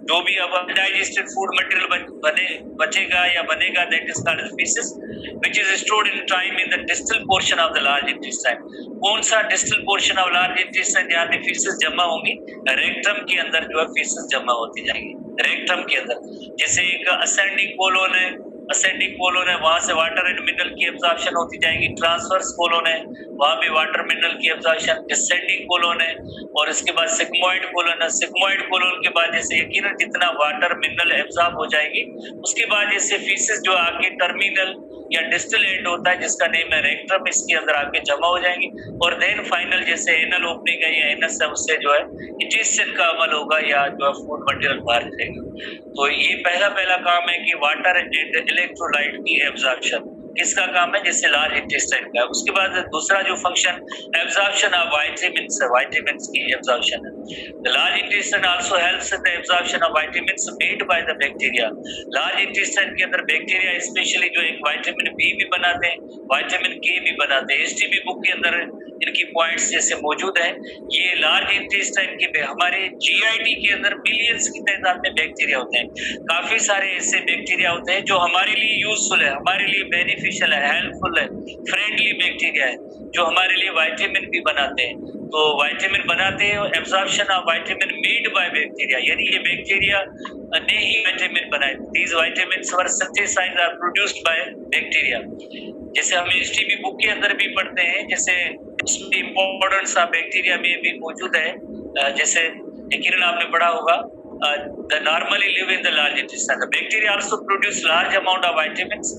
जो भी अब अनडाइजेस्टेड फूड मटेरियल बचेगा या बनेगा that is called faeces which is stored in time in the distal portion of the large intestine. कौन सा distal portion of large intestine जहाँ पे फीसेस जमा होंगी, रेक्टम के अंदर जो है फीसेस जमा होती जाएंगी। रेक्टम के अंदर जैसे एक असेंडिंग कोलोन है, असेंडिंग कोलोन है वहां से वाटर एंड मिनरल की एब्जॉर्प्शन होती जाएगी। ट्रांसवर्स कोलोन है वहां पे वाटर मिनरल की एब्जॉर्प्शन। डिसेंडिंग कोलोन है और इसके बाद सिग्मोइड कोलोन है। सिग्मोइड कोलोन के बाद जैसे यकीनन जितना वाटर मिनरल एब्जॉर्ब हो जाएगी उसके बाद जैसे फीसेस जो आके टर्मिनल या डिस्टल एंड होता है जिसका नेम है रेक्टम, इसके अंदर आके जमा हो जाएंगी और देन फाइनल जैसे एनल ओपनिंग है या एनस है उससे जो है इंटेस्टाइन का अमल होगा या जो है फूड मटेरियल बाहर जाएगा। तो ये पहला काम है कि वाटर एंड इलेक्ट्रोलाइट की एब्जॉर्प्शन किसका काम है, जैसे लार्ज इंटेस्टाइन का। उसके बाद दूसरा जो फंक्शन एब्जॉर्प्शन ऑफ विटामिन्स है, विटामिन्स की एब्जॉर्प्शन है। The large intestine also helps in the absorption of vitamins made by the bacteria. Large intestine के अंदर बैक्टीरिया स्पेशली जो एक विटामिन बी भी बनाते हैं, विटामिन के भी बनाते हैं। एसटीबी बुक के अंदर इनकी पॉइंट्स जैसे मौजूद है। ये लार्ज इंटेस्टाइन के हमारे जीआईटी के अंदर मिलियंस की तादाद में बैक्टीरिया होते हैं। काफी सारे ऐसे बैक्टीरिया होते हैं जो हमारे लिए यूजफुल है, हमारे लिए बेनिफिशियल है, हेल्पफुल है, फ्रेंडली बैक्टीरिया है जो हमारे लिए विटामिन भी बनाते हैं। तो विटामिन बनाते हैं, absorption of vitamin made by bacteria, यानी ये बैक्टीरिया ने ही विटामिन बनाए। दीज विटामिन्स वर सिंथेसाइज्ड और प्रोड्यूस्ड बाय बैक्टीरिया। जैसे हम एसटीबी बुक के अंदर भी पढ़ते हैं, जैसे उसमें इंपॉर्टेंस ऑफ बैक्टीरिया में भी मौजूद है। जैसे यकीनन आपने पढ़ा होगा the normally live in the large intestine. The bacteria also produce large amount of vitamins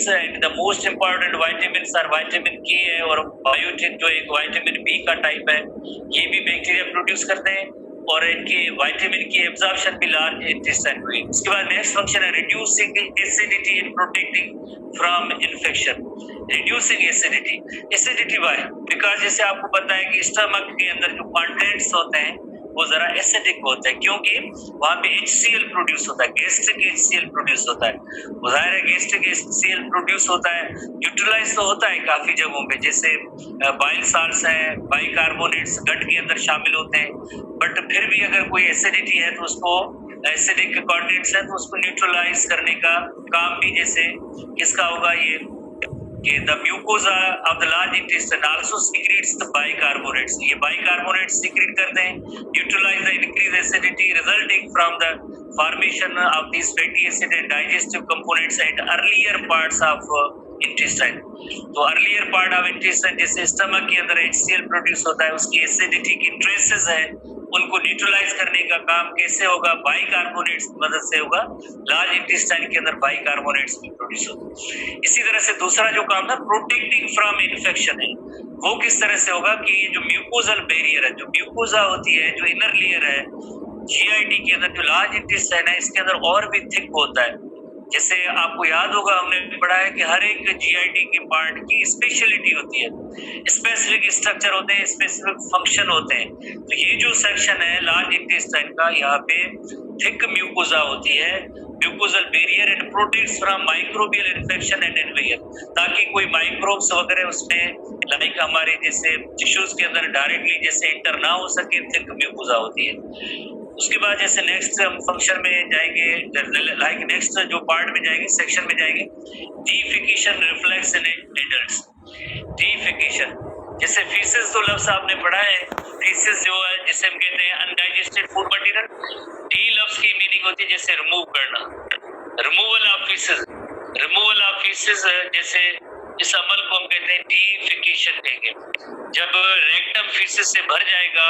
and the most important vitamins are vitamin K है और बायोटिन जो एक विटामिन बी का टाइप है, ये भी बैक्टीरिया प्रोड्यूस करते हैं और इनकी विटामिन की एब्जॉर्प्शन भी लार्ज इंटेस्टाइन हुई। उसके बाद नेक्स्ट फंक्शन है reducing acidity and protecting from infection. Reducing acidity why, because जैसे आपको पता है कि स्टमक के अंदर जो कंटेंट्स होते हैं वो जरा एसिडिक होता है क्योंकि वहां पे HCl प्रोड्यूस होता है, गैस्ट्रिक HCl प्रोड्यूस होता है। जाहिर है गैस्ट्रिक HCl प्रोड्यूस होता है, यूटिलाइज तो होता है काफी जगहों पे, जैसे बाइल साल्ट्स हैं, बाइकार्बोनेट्स गट के अंदर शामिल होते हैं। बट फिर भी अगर कोई एसिडिटी है तो उसको एसिडिक कंटेंट्स है तो उसको न्यूट्रलाइज करने का काम भी जैसे किसका होगा, ये कि the mucosa of the large intestine also secretes the bicarbonates. ये bicarbonates secrete करते हैं, neutralize the increased acidity resulting from the formation of these fatty acid and digestive components at earlier parts of intestine. तो earlier part of intestine जैसे stomach के अंदर HCl produce होता है, उसकी एसिडिटी की ट्रेसेस है, उनको न्यूट्रलाइज करने का काम कैसे होगा? बाइकार्बोनेट्स की मदद से होगा। लार्ज इंटेस्टाइन के अंदर बाइकार्बोनेट्स भी प्रोड्यूस होते हैं। इसी तरह से दूसरा जो काम था प्रोटेक्टिंग फ्रॉम इन्फेक्शन है, वो किस तरह से होगा कि जो म्यूकोजल बैरियर है, जो म्यूकोजा होती है, जो इनर लेयर है जीआईटी के अंदर, जो लार्ज इंटेस्टाइन है इसके अंदर और भी थिक होता है। जैसे आपको याद होगा हमने पढ़ा है कि हर एक जीआईटी के पार्ट की स्पेशलिटी होती है, स्पेसिफिक स्ट्रक्चर होते हैं, स्पेसिफिक फंक्शन होते हैं। तो ये जो सेक्शन है लार्ज इंटेस्टाइन का, यहाँ पे थिक म्यूकोजा होती है, mucosal barrier and protects from microbial infection and invasion, ताकि कोई माइक्रोब्स वगैरह उसमें लाइक हमारे जैसे टिश्यूज के अंदर डायरेक्टली जैसे इंटर ना हो सके, थिक म्यूकोजा होती है। उसके बाद जैसे नेक्स्ट हम फंक्शन में जाएंगे, लाइक नेक्स्ट जो पार्ट में जाएंगे, सेक्शन में जाएंगे, defecation reflex in adults. Defecation जैसे फीसेस तो लफ्ज आपने पढ़ा है, फीसेस जो है जिसे हम कहते हैं अनडाइजेस्टेड फूड मटेरियल। डी लफ्ज की मीनिंग होती है जैसे रिमूव करना, removal of faeces, removal of faeces जैसे इस अमल को हम कहते हैं डिफिकेशन कहेंगे। जब रेक्टम फीसेस से भर जाएगा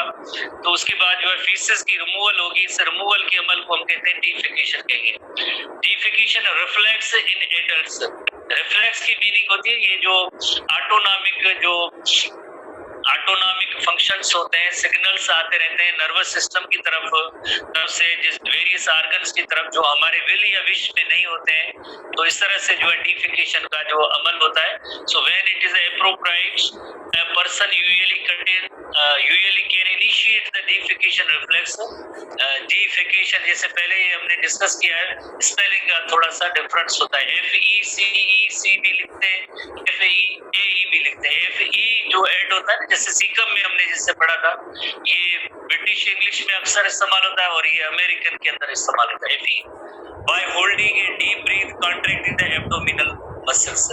तो उसके बाद जो है फीसेस की रिमूवल होगी, इस रिमूवल के अमल को हम कहते हैं डिफिकेशन कहेंगे। Defecation reflex in adults, reflex की मीनिंग होती है ये जो ऑटोनॉमिक फंक्शंस होते हैं, सिग्नल्स आते रहते हैं नर्वस सिस्टम की तरफ से जिस वेरियस ऑर्गन्स की तरफ जो हमारे विल या विश में नहीं होते हैं, तो इस तरह से जो है डिफिकेशन का जो अमल होता है। So when it is appropriate a person usually can initiate the defecation reflex। defecation जैसे पहले ही हमने डिस्कस किया है, स्पेलिंग का थोड़ा सा डिफरेंस होता है, FECEC भी लिखते हैं, FEAE भी लिखते हैं। FE जो ऐड होता है ना, जैसे सीकम में हमने जिससे पढ़ा था, ये ब्रिटिश इंग्लिश में अक्सर इस्तेमाल होता है और ये अमेरिकन के अंदर इस्तेमाल होता है। FE by holding a deep breath contracting the abdominal muscles।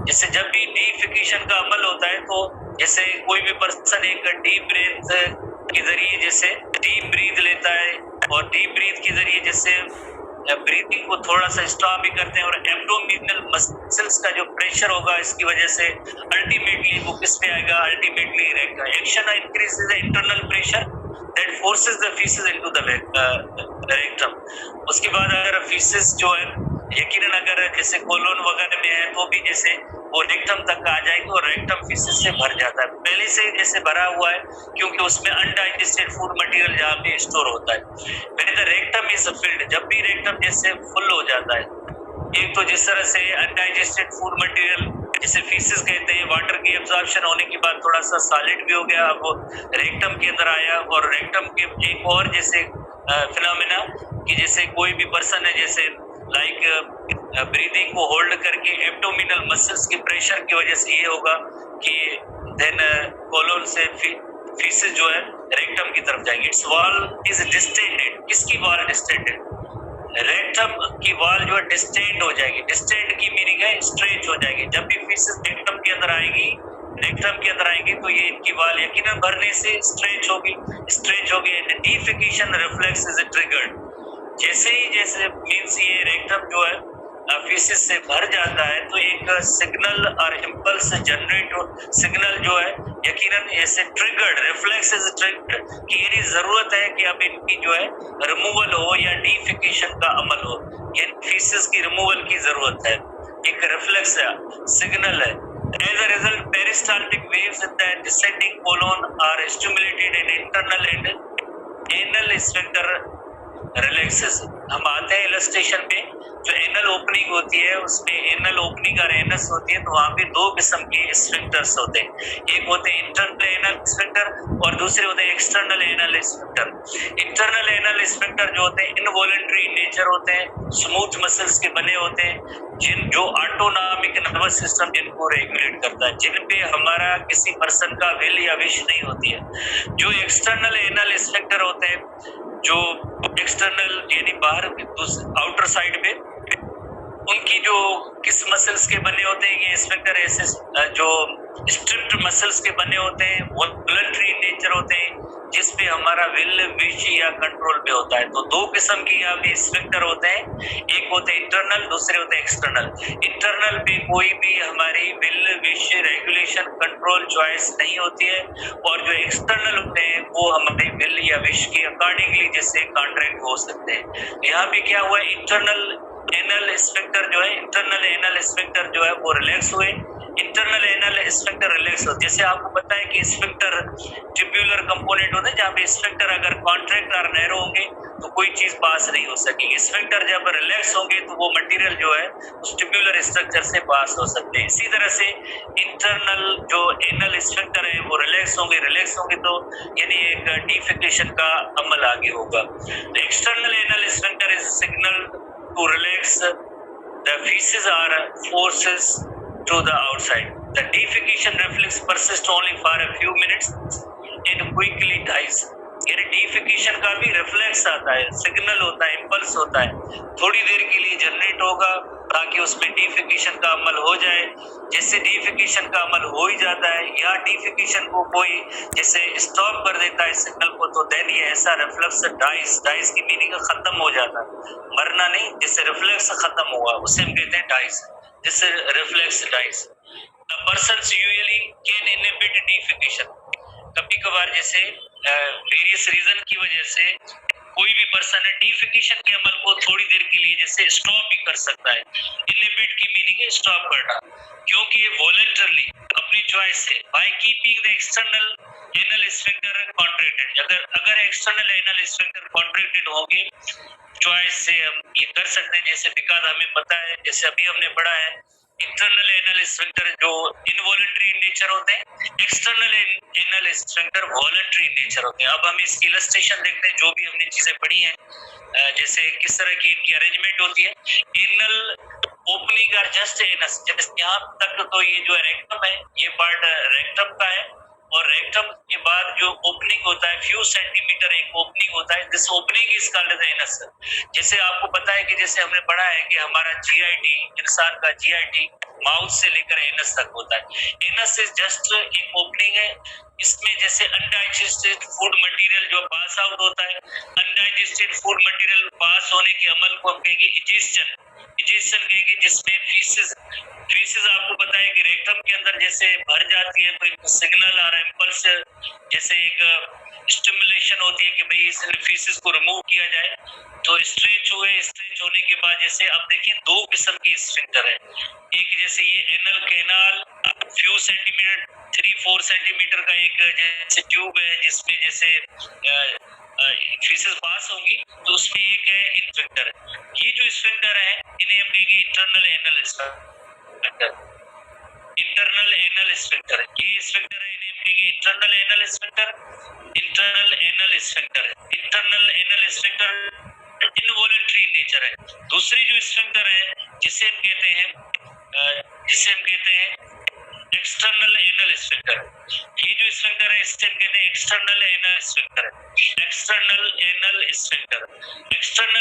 जैसे जब भी डिफिकेशन का अमल होता है तो जैसे कोई भी पर्सन एक डीप ब्रीथ के जरिए जैसे डीप ब्रीथ लेता है और डीप ब्रीथ के जरिए जैसे ब्रीथिंग को थोड़ा सा स्टॉप भी करते हैं और एब्डोमिनल मसल्स का जो प्रेशर होगा इसकी वजह से अल्टीमेटली वो किस पे आएगा? अल्टीमेटली रहेगा action increases the internal pressure that forces the faeces into the rectum. उसके बाद अगर फीसेस जो है यकीनन अगर जैसे कोलोन वगैरह में है तो भी जैसे वो रेक्टम तक आ जाएगी और रेक्टम फीसेस से भर जाता है, पहले से जैसे भरा हुआ है क्योंकि उसमें अनडाइजेस्टेड फूड मटेरियल जहाँ पे स्टोर होता है। When the rectum is filled, जब भी रेक्टम जैसे फुल हो जाता है, एक तो जिस तरह से अनडाइजेस्टेड फूड मटेरियल जिसे फीसेस कहते हैं, वाटर की एब्जॉर्प्शन होने के बाद थोड़ा सा सॉलिड भी हो गया, अब वो रेक्टम के अंदर आया और रेक्टम के एक और जैसे फिनोमेना कि जैसे कोई भी पर्सन है जैसे लाइक ब्रीदिंग को होल्ड करके एब्डोमिनल मसल्स के प्रेशर की वजह से ये होगा कि देन कोलोन से फीसेस जो है रेक्टम की तरफ जाएंगे। It's wall is distended. किसकी वॉल डिस्टेंडेड? रेक्टम की वॉल जो है डिस्टेंड हो जाएगी। डिस्टेंड की मीनिंग है स्ट्रेच हो जाएगी। जब भी फीसेस रेक्टम के अंदर आएगी तो ये इनकी वॉल यकीनन भरने से स्ट्रेच होगी and defecation reflex is triggered. जैसे मींस ये रेक्टम जो है फीसेस से भर जाता है तो एक सिग्नल और इम्पल्स जनरेट हो, सिग्नल जो है यकीनन ऐसे ट्रिगर्ड, रिफ्लेक्स इज ट्रिगर्ड कि ये जरूरत है कि अब इनकी जो है रिमूवल हो या डिफिकेशन का अमल हो, ये फीसेस की रिमूवल की जरूरत है, एक रिफ्लेक्स है, सिग्नल है। As a result, peristaltic waves in the descending colon are stimulated and internal and anal sphincter relaxes। हम आते हैं इलस्ट्रेशन पे, जो एनल ओपनिंग होती है उसमें एनल ओपनिंग और एनस होती है, तो वहाँ पे दो किस्म के स्फिंक्टर्स होते हैं, एक होते हैं इंटरनल एनल स्फिंक्टर और दूसरे होते हैं external anal sphincter. Internal anal sphincter जो होते हैं इनवॉलंटरी नेचर होते हैं, स्मूथ मसल्स के बने होते हैं, जो ऑटोनॉमिक नर्वस सिस्टम जिनको रेगुलेट करता है, जिन पे हमारा किसी पर्सन का विल या विश नहीं होती है। जो एक्सटर्नल एनल स्फिंक्टर होते हैं, जो एक्सटर्नल यानी बाहर आउटर साइड पे, उनकी जो किस मसल्स के बने होते हैं ये स्फिंक्टर ऐसे जो स्ट्रिप्ड मसल्स के बने होते हैं, वॉलंटरी नेचर होते हैं, जिसपे हमारा विल, विश या कंट्रोल पे होता है। तो दो किस्म के यहाँ पे स्फिंक्टर होते हैं, एक होते हैं इंटरनल, दूसरे होते हैं एक्सटर्नल। इंटरनल पे कोई भी हमारी will, wish, regulation, control, choice नहीं होती है, और जो एक्सटर्नल होते हैं वो हमारे विल या विश के अकॉर्डिंगली जैसे कॉन्ट्रैक्ट हो सकते हैं। यहाँ पे क्या हुआ, इंटरनल एनल स्फिंक्टर जो है, इंटरनल एनल स्फिंक्टर जो है वो रिलैक्स हुए, इंटरनल एनल स्फिंक्टर रिलैक्स हो। जैसे आपको पता है कि स्फिंक्टर ट्यूब्यूलर कंपोनेंट होता है, जहाँ पे स्फिंक्टर अगर कॉन्ट्रैक्ट और नैरो होंगे तो कोई चीज पास नहीं हो सकेगी। स्फिंक्टर जब रिलैक्स होंगे तो वो मटेरियल जो है उस ट्यूब्यूलर स्ट्रक्चर से पास हो सकते हैं। इसी तरह से इंटरनल जो एनल स्फिंक्टर है वो रिलैक्स होंगे तो यानी एक डिफिकेशन का अमल आगे होगा। तो external anal sphincter is signal to relax the feces or forces to the outside. The defecation reflex persists only for a few minutes and quickly dies. यानी डिफिकेशन का भी रिफ्लेक्स आता है, सिग्नल होता है, इंपल्स होता है, थोड़ी देर के लिए जनरेट होगा ताकि उसमें डिफिकेशन का अमल हो जाए। जैसे डिफिकेशन का अमल हो ही जाता है या डिफिकेशन को कोई जैसे स्टॉप कर देता है सिग्नल को, तो देन ये ऐसा रिफ्लेक्स डाइस की मीनिंग खत्म हो जाता है, मरना नहीं, जैसे रिफ्लेक्स खत्म हुआ उसे हम कहते हैं डाइस, जैसे reflex dice. The persons usually can inhibit defecation. कभी कभार जैसे वेरियस रीजन की वजह से कोई भी पर्सन है डिफिकेशन के अमल को थोड़ी देर के लिए जैसे स्टॉप भी कर सकता है। इनहिबिट की मीनिंग है स्टॉप करना, क्योंकि ये वॉलंटरली अपनी चॉइस से by keeping the external anal sphincter contracted. अगर एक्सटर्नल एनल स्फिंक्टर कॉन्ट्रैक्टेड होंगे चॉइस से हम ये कर सकते हैं। जैसे बिकॉज हमें पता है, जैसे अभी हमने पढ़ा है, इंटरनल एनल स्फिंक्टर जो इनवॉलंटरी नेचर होते हैं, external anal sphincter voluntary nature होते हैं। अब हम इसकी इलस्ट्रेशन देखते हैं, जो भी हमने चीजें पढ़ी हैं, जैसे किस तरह की इनकी अरेंजमेंट होती है। एनल ओपनिंग और जस्ट एनस, यहाँ तक तो ये जो रेक्टम है ये पार्ट रेक्टम का है, और रेक्टम के बाद जो ओपनिंग होता है फ्यू सेंटीमीटर एक ओपनिंग होता है, this opening is called as anus. जैसे आपको पता है कि जैसे हमने पढ़ा है कि हमारा जीआईटी, इंसान का जीआईटी माउथ से लेकर एनस तक होता है। एनस इज जस्ट एक ओपनिंग है, इसमें जैसे अनडाइजेस्टेड फूड मटेरियल जो पास आउट होता है, अनडाइजेस्टेड फूड मटेरियल पास होने के अमल को हम कहेंगे इजेशन कहेंगे, जिसमें फीसेस आपको पता है कि रेक्टम के अंदर जैसे भर जाती है तो एक सिग्नल आ रहा है, इम्पल्स जैसे एक स्टिमुलेशन होती है कि भाई इस फीसेस को रिमूव किया जाए, तो स्ट्रेच होने के बाद जैसे आप देखिए दो किस्म की स्फिंक्टर है। एक जैसे ये anal canal few centimetre 3-4 centimetre का एक जैसे ट्यूब है जिसमें जैसे फीसेस पास होंगी, तो उसमें एक है स्फिंक्टर। ये जो स्फिंक्टर है इन्हें हम कहेंगे internal anal sphincter. Internal anal sphincter ये स्फिंक्टर है, इन्हें हम कहेंगे internal anal sphincter. Internal anal sphincter internal anal sphincter involuntary nature है। दूसरी जो स्फिंक्टर है जिसे हम कहते हैं एक्सटर्नल एनल स्फिंक्टर। ये जो स्फिंक्टर है इससे हम कहते हैं external anal sphincter. External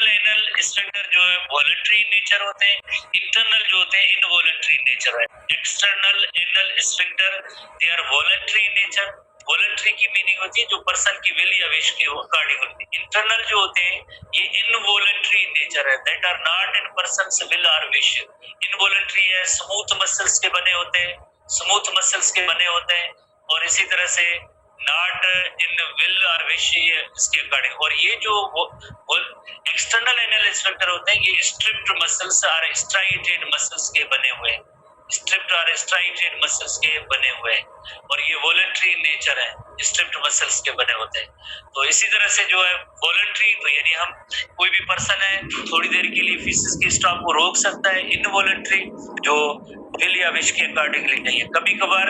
anal sphincter जो है वॉलंटरी नेचर होते हैं, इंटरनल जो होते हैं इनवॉलंटरी नेचर है। External anal sphincter they are voluntary nature. Voluntary की मीनिंग होती है जो पर्सन की विल या विश के अकॉर्डिंग होती है। इंटरनल जो होते हैं ये इनवॉलंटरी नेचर है, that are not in person's will और विश। इनवॉलंटरी है, स्मूथ मसल्स के बने होते हैं, और इसी तरह से नॉट इन विल और विश इसके अकॉर्डिंग। और ये जो एक्सटर्नल एनल स्फिंक्टर होते हैं ये स्ट्रिप्ड मसल्स और स्ट्राइटेड मसल्स के बने हुए हैं, और ये वॉलंटरी नेचर है, स्ट्रिप्ड मसल्स के बने होते हैं। तो इसी तरह से जो है वॉलंटरी, तो यानी हम कोई भी पर्सन है थोड़ी देर के लिए फीसेस की स्टॉप को रोक सकता है। इनवॉलंटरी जो विल या विश के अकॉर्डिंगली नहीं है। कभी कभार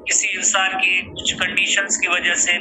किसी इंसान की कुछ कंडीशंस की वजह से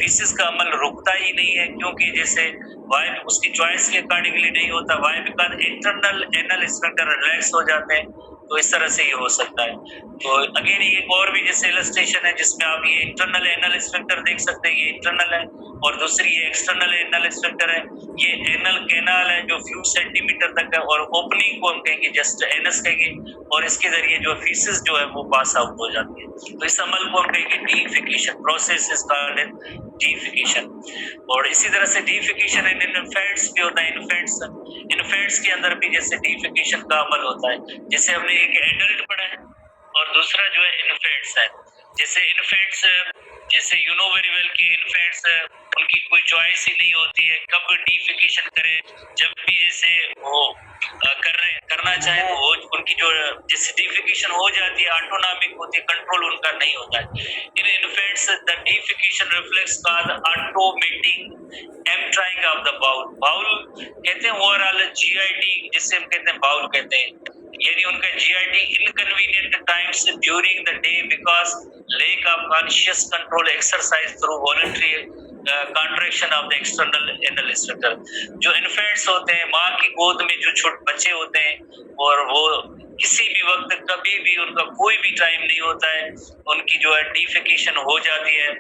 फीसेस का अमल रुकता ही नहीं है, क्योंकि जैसे वाई उसकी चॉइस के अकॉर्डिंगली नहीं होता, why because internal anal sphincter relax हो जाते हैं, तो इस तरह से ये हो सकता है। तो अगेन एक और भी जैसे इलस्ट्रेशन है जिसमें आप ये इंटरनल एनल स्फिंक्टर देख सकते हैं, ये इंटरनल है और दूसरी ये एक्सटर्नल एनल स्फिंक्टर है। ये एनल कैनाल है जो फ्यू सेंटीमीटर तक है और ओपनिंग को हम कहेंगे जस्ट एनस कहेंगे और इसके जरिए जो फीसिस जो है वो पास आउट हो जाती है। तो इस अमल को हम कहेंगे डीफिकेशन प्रोसेस इज कॉल्ड डीफिकेशन। और इसी तरह से डीफिकेशन इन इन्फेंट्स भी होता है। इन्फेंट्स के अंदर भी जैसे डीफिकेशन का अमल होता है। जैसे हमने एक एडल्ट पढ़ा है और दूसरा जो है इन्फेंट्स है। जैसे इन्फेंट्स जैसे यू नो वेरी वेल कि इन्फेंट्स उनकी कोई चॉइस ही नहीं होती है कब डीफिकेशन करें, जब भी जैसे वो करना चाहे तो वो उनकी जो जैसे डीफिकेशन हो जाती है ऑटोनॉमिक होती है, कंट्रोल उनका नहीं होता है। In infants the defecation reflex called automatic emptying of the bowel. Bowel कहते हैं ओवरऑल जीआईटी जिसे हम कहते हैं बाउल कहते हैं, यानी उनका GIT inconvenient times during the day because lack of conscious control exercise through voluntary contraction of the external anal sphincter। जो इन्फेंट्स होते हैं माँ की गोद में जो छोटे बच्चे होते हैं और वो किसी भी वक्त कभी भी उनका कोई भी टाइम नहीं होता है उनकी जो है डिफिकेशन हो जाती है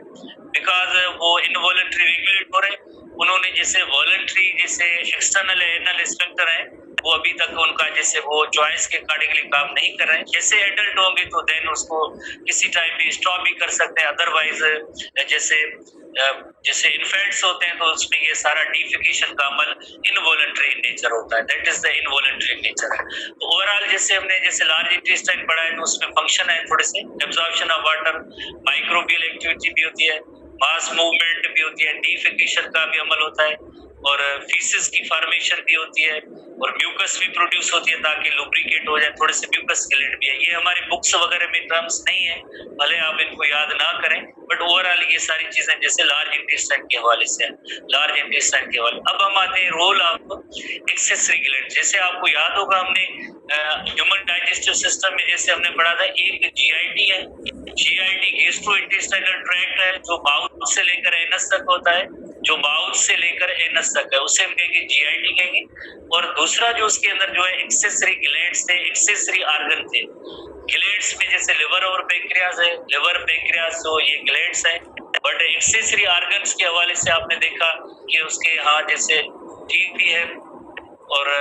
बिकॉज वो इनवॉलंटरी रेगुलेट हो रहे। उन्होंने जैसे वॉलंटरी जैसे एक्सटर्नल एनल स्फिंक्टर है वो अभी तक उनका जैसे वो चॉइस के अकॉर्डिंगली काम नहीं कर रहे हैं। जैसे एडल्ट होंगे तो देन उसको किसी टाइम भी स्टॉप भी कर सकते हैं। अदरवाइज जैसे इन्फेंट्स होते हैं तो उसमें ये सारा डिफिकेशन का अमल इनवॉलंटरी नेचर होता है, that is the involuntary nature है। तो ओवरऑल जैसे हमने जैसे लार्ज इंटेस्टाइन पढ़ा है तो उसमें फंक्शन है थोड़े से absorption of water, microbial activity भी होती है, मास मूवमेंट भी होती है, डिफिकेशन का भी अमल होता है और फीसिस की फॉर्मेशन भी होती है और म्यूकस भी प्रोड्यूस होती है ताकि लुब्रिकेट हो जाए, थोड़े से म्यूकस स्केलेट भी है। ये हमारे बुक्स वगैरह में टर्म्स नहीं है, भले आप इनको याद ना करें, बट ओवरऑल ये सारी चीजें जैसे लार्ज इंटेस्टाइन के हवाले से है, लार्ज इंटेस्टाइन के हवाले। अब हम आते हैं रोल ऑफ एक्सेसरी ग्लैंड। जैसे आपको याद होगा हमने ह्यूमन डाइजेस्टिव सिस्टम में जैसे हमने पढ़ा था एक जीआईटी है, जीआईटी गैस्ट्रो इंटेस्टाइनल ट्रैक्ट है जो माउथ से लेकर एनस तक होता है, जो माउथ से लेकर एनस तक है उसे हम कहेंगे जीआईटी कहेंगे। और दूसरा जो उसके अंदर जो है एक्सेसरी ग्लैंड्स थे, एक्सेसरी ऑर्गन थे। ग्लैंड्स में जैसे लिवर और पैंक्रियाज है, लिवर पैंक्रियाज तो ये ग्लैंड्स है, बट एक्सेसरी ऑर्गन्स के हवाले से आपने देखा कि उसके यहाँ जैसे टीथ भी है और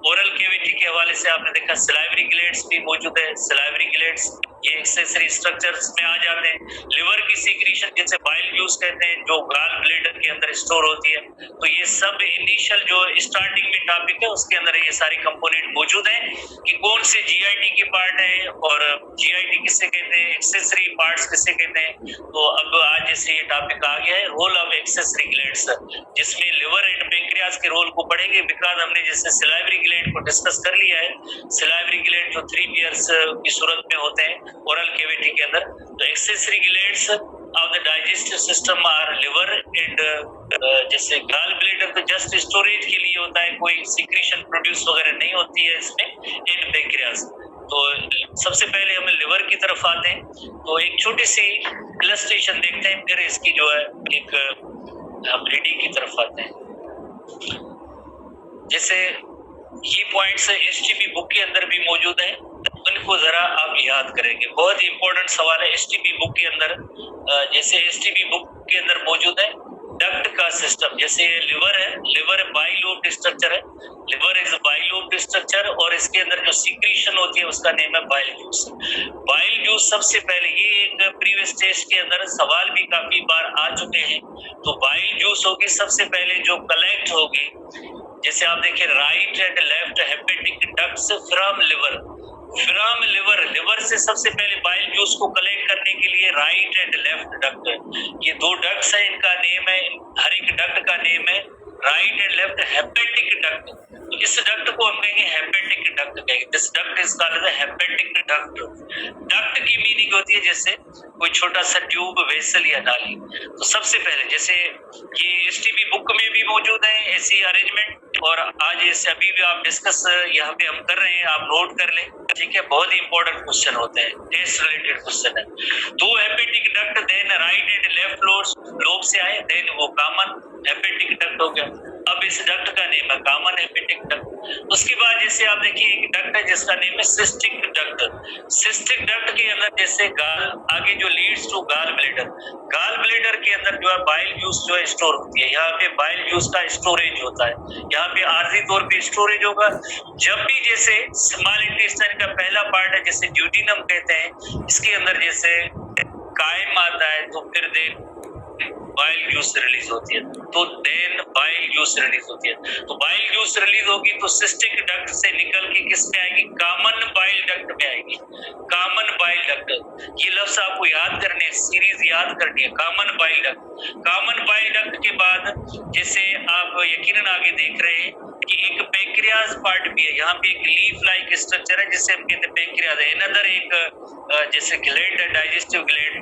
ओरल कैविटी के हवाले से आपने देखा सलाइवरी ग्लैंड्स भी मौजूद है। सलाइवरी ग्लैंड्स ये एक्सेसरी स्ट्रक्चर्स में आ जाते हैं। लिवर की सीक्रेशन जैसे बाइल जूस कहते हैं जो गाल ब्लैडर के अंदर स्टोर होती है। तो ये सब इनिशियल जो स्टार्टिंग में टॉपिक है उसके अंदर ये सारे कंपोनेंट मौजूद हैं कि कौन से जीआईटी के पार्ट है और जीआईटी किसे कहते हैं, एक्सेसरी पार्ट्स किसे कहते हैं। तो अब आज जैसे ये टॉपिक आ गया है रोल ऑफ एक्सेसरी ग्लैंड्स, जिसमें लिवर एंड पैंक्रियाज के रोल को पढ़ेंगे बिकॉज हमने जैसे सलाइवरी ग्लैंड को डिस्कस कर लिया है। सलाइवरी ग्लैंड जो 3 पेयर्स की सूरत में होते हैं ओरल कैविटी के अंदर। तो accessory glands of the digestive system are liver and जैसे गाल ब्लैडर तो जस्ट स्टोरेज के लिए होता है, कोई सीक्रेशन प्रोड्यूस वगैरह नहीं होती है इसमें, एंड पैंक्रियाज। तो सबसे पहले हम लिवर की तरफ आते हैं तो एक छोटी सी इलस्ट्रेशन देखते हैं, फिर इसकी जो है एक हम रीडिंग की तरफ आते हैं। जैसे की पॉइंट्स एसटीपी बुक के अंदर भी मौजूद है, उनको जरा आप याद करेंगे। बहुत ही इंपॉर्टेंट सवाल है एसटीपी बुक के अंदर। जैसे एसटीपी बुक के अंदर मौजूद है डक्ट का सिस्टम। जैसे लिवर है, लिवर बाइलोब्ड स्ट्रक्चर है, लिवर इज बाइलोब्ड स्ट्रक्चर और इसके अंदर जो सीक्रेशन होती है उसका नेम है बाइल जूस। बाइल जूस सबसे पहले ये एक प्रीवियस टेस्ट के अंदर सवाल भी काफी बार आ चुके हैं। तो बाइल जूस होगी सबसे पहले जो कलेक्ट होगी, जैसे आप देखिए right and left hepatic ducts from liver, from liver, liver से सबसे पहले बाइल जूस को कलेक्ट करने के लिए राइट एंड लेफ्ट डक्ट, ये 2 डक्ट्स है, इनका नेम है, हर एक डक्ट का नेम है right and left hepatic duct. तो इस डक्ट को हम कहेंगे हेपेटिक डक्ट कहेंगे, this duct is called the hepatic duct. Duct की मीनिंग होती है जैसे कोई छोटा सा ट्यूब, वेसल या नाली। तो सबसे पहले जैसे ये एसटीपी बुक में भी मौजूद है ऐसी अरेंजमेंट, और आज इसे अभी भी आप डिस्कस यहाँ पे हम कर रहे हैं, आप नोट कर लें, ठीक है। बहुत ही इंपॉर्टेंट क्वेश्चन होते हैं, टेस्ट रिलेटेड क्वेश्चन है। 2 hepatic duct, then right and left floors, lobe से आए, देन वो कॉमन हेपेटिक डक्ट हो गया। अब इस डक्ट का नेम है कॉमन हेपेटिक डक्ट। उसके बाद जैसे आप देखिए एक डक्ट है जिसका नेम है सिस्टिक डक्ट। सिस्टिक डक्ट के अंदर जैसे गाल आगे जो लीड्स टू गाल ब्लेडर के अंदर जो है बाइल जूस जो है स्टोर होती है। यहाँ पे बाइल जूस का स्टोरेज होता है, यहाँ पे आर्जी तौर पे स्टोरेज होगा। जब भी जैसे स्मॉल इंटेस्टाइन का पहला पार्ट है जैसे ड्यूटीनम कहते हैं, इसके अंदर जैसे कायम आता है तो फिर देन बाइल जूस रिलीज होती है, तो देन बाइल जूस रिलीज होती है। तो बाइल जूस रिलीज होगी तो सिस्टिक डक्ट से निकल के किस में आएगी, कॉमन बाइल डक्ट में आएगी। कॉमन बाइल डक्ट, ये लफ्ज आपको याद करने, सीरीज याद करनी है, common bile duct. Common bile duct के बाद जैसे आप यकीनन आगे देख रहे हैं कि एक पैंक्रियाज पार्ट भी है, यहाँ पे एक लीफ लाइक स्ट्रक्चर है जिससे हम कहते हैं पैंक्रियाज है। अनदर एक जैसे ग्लैंड है, digestive gland,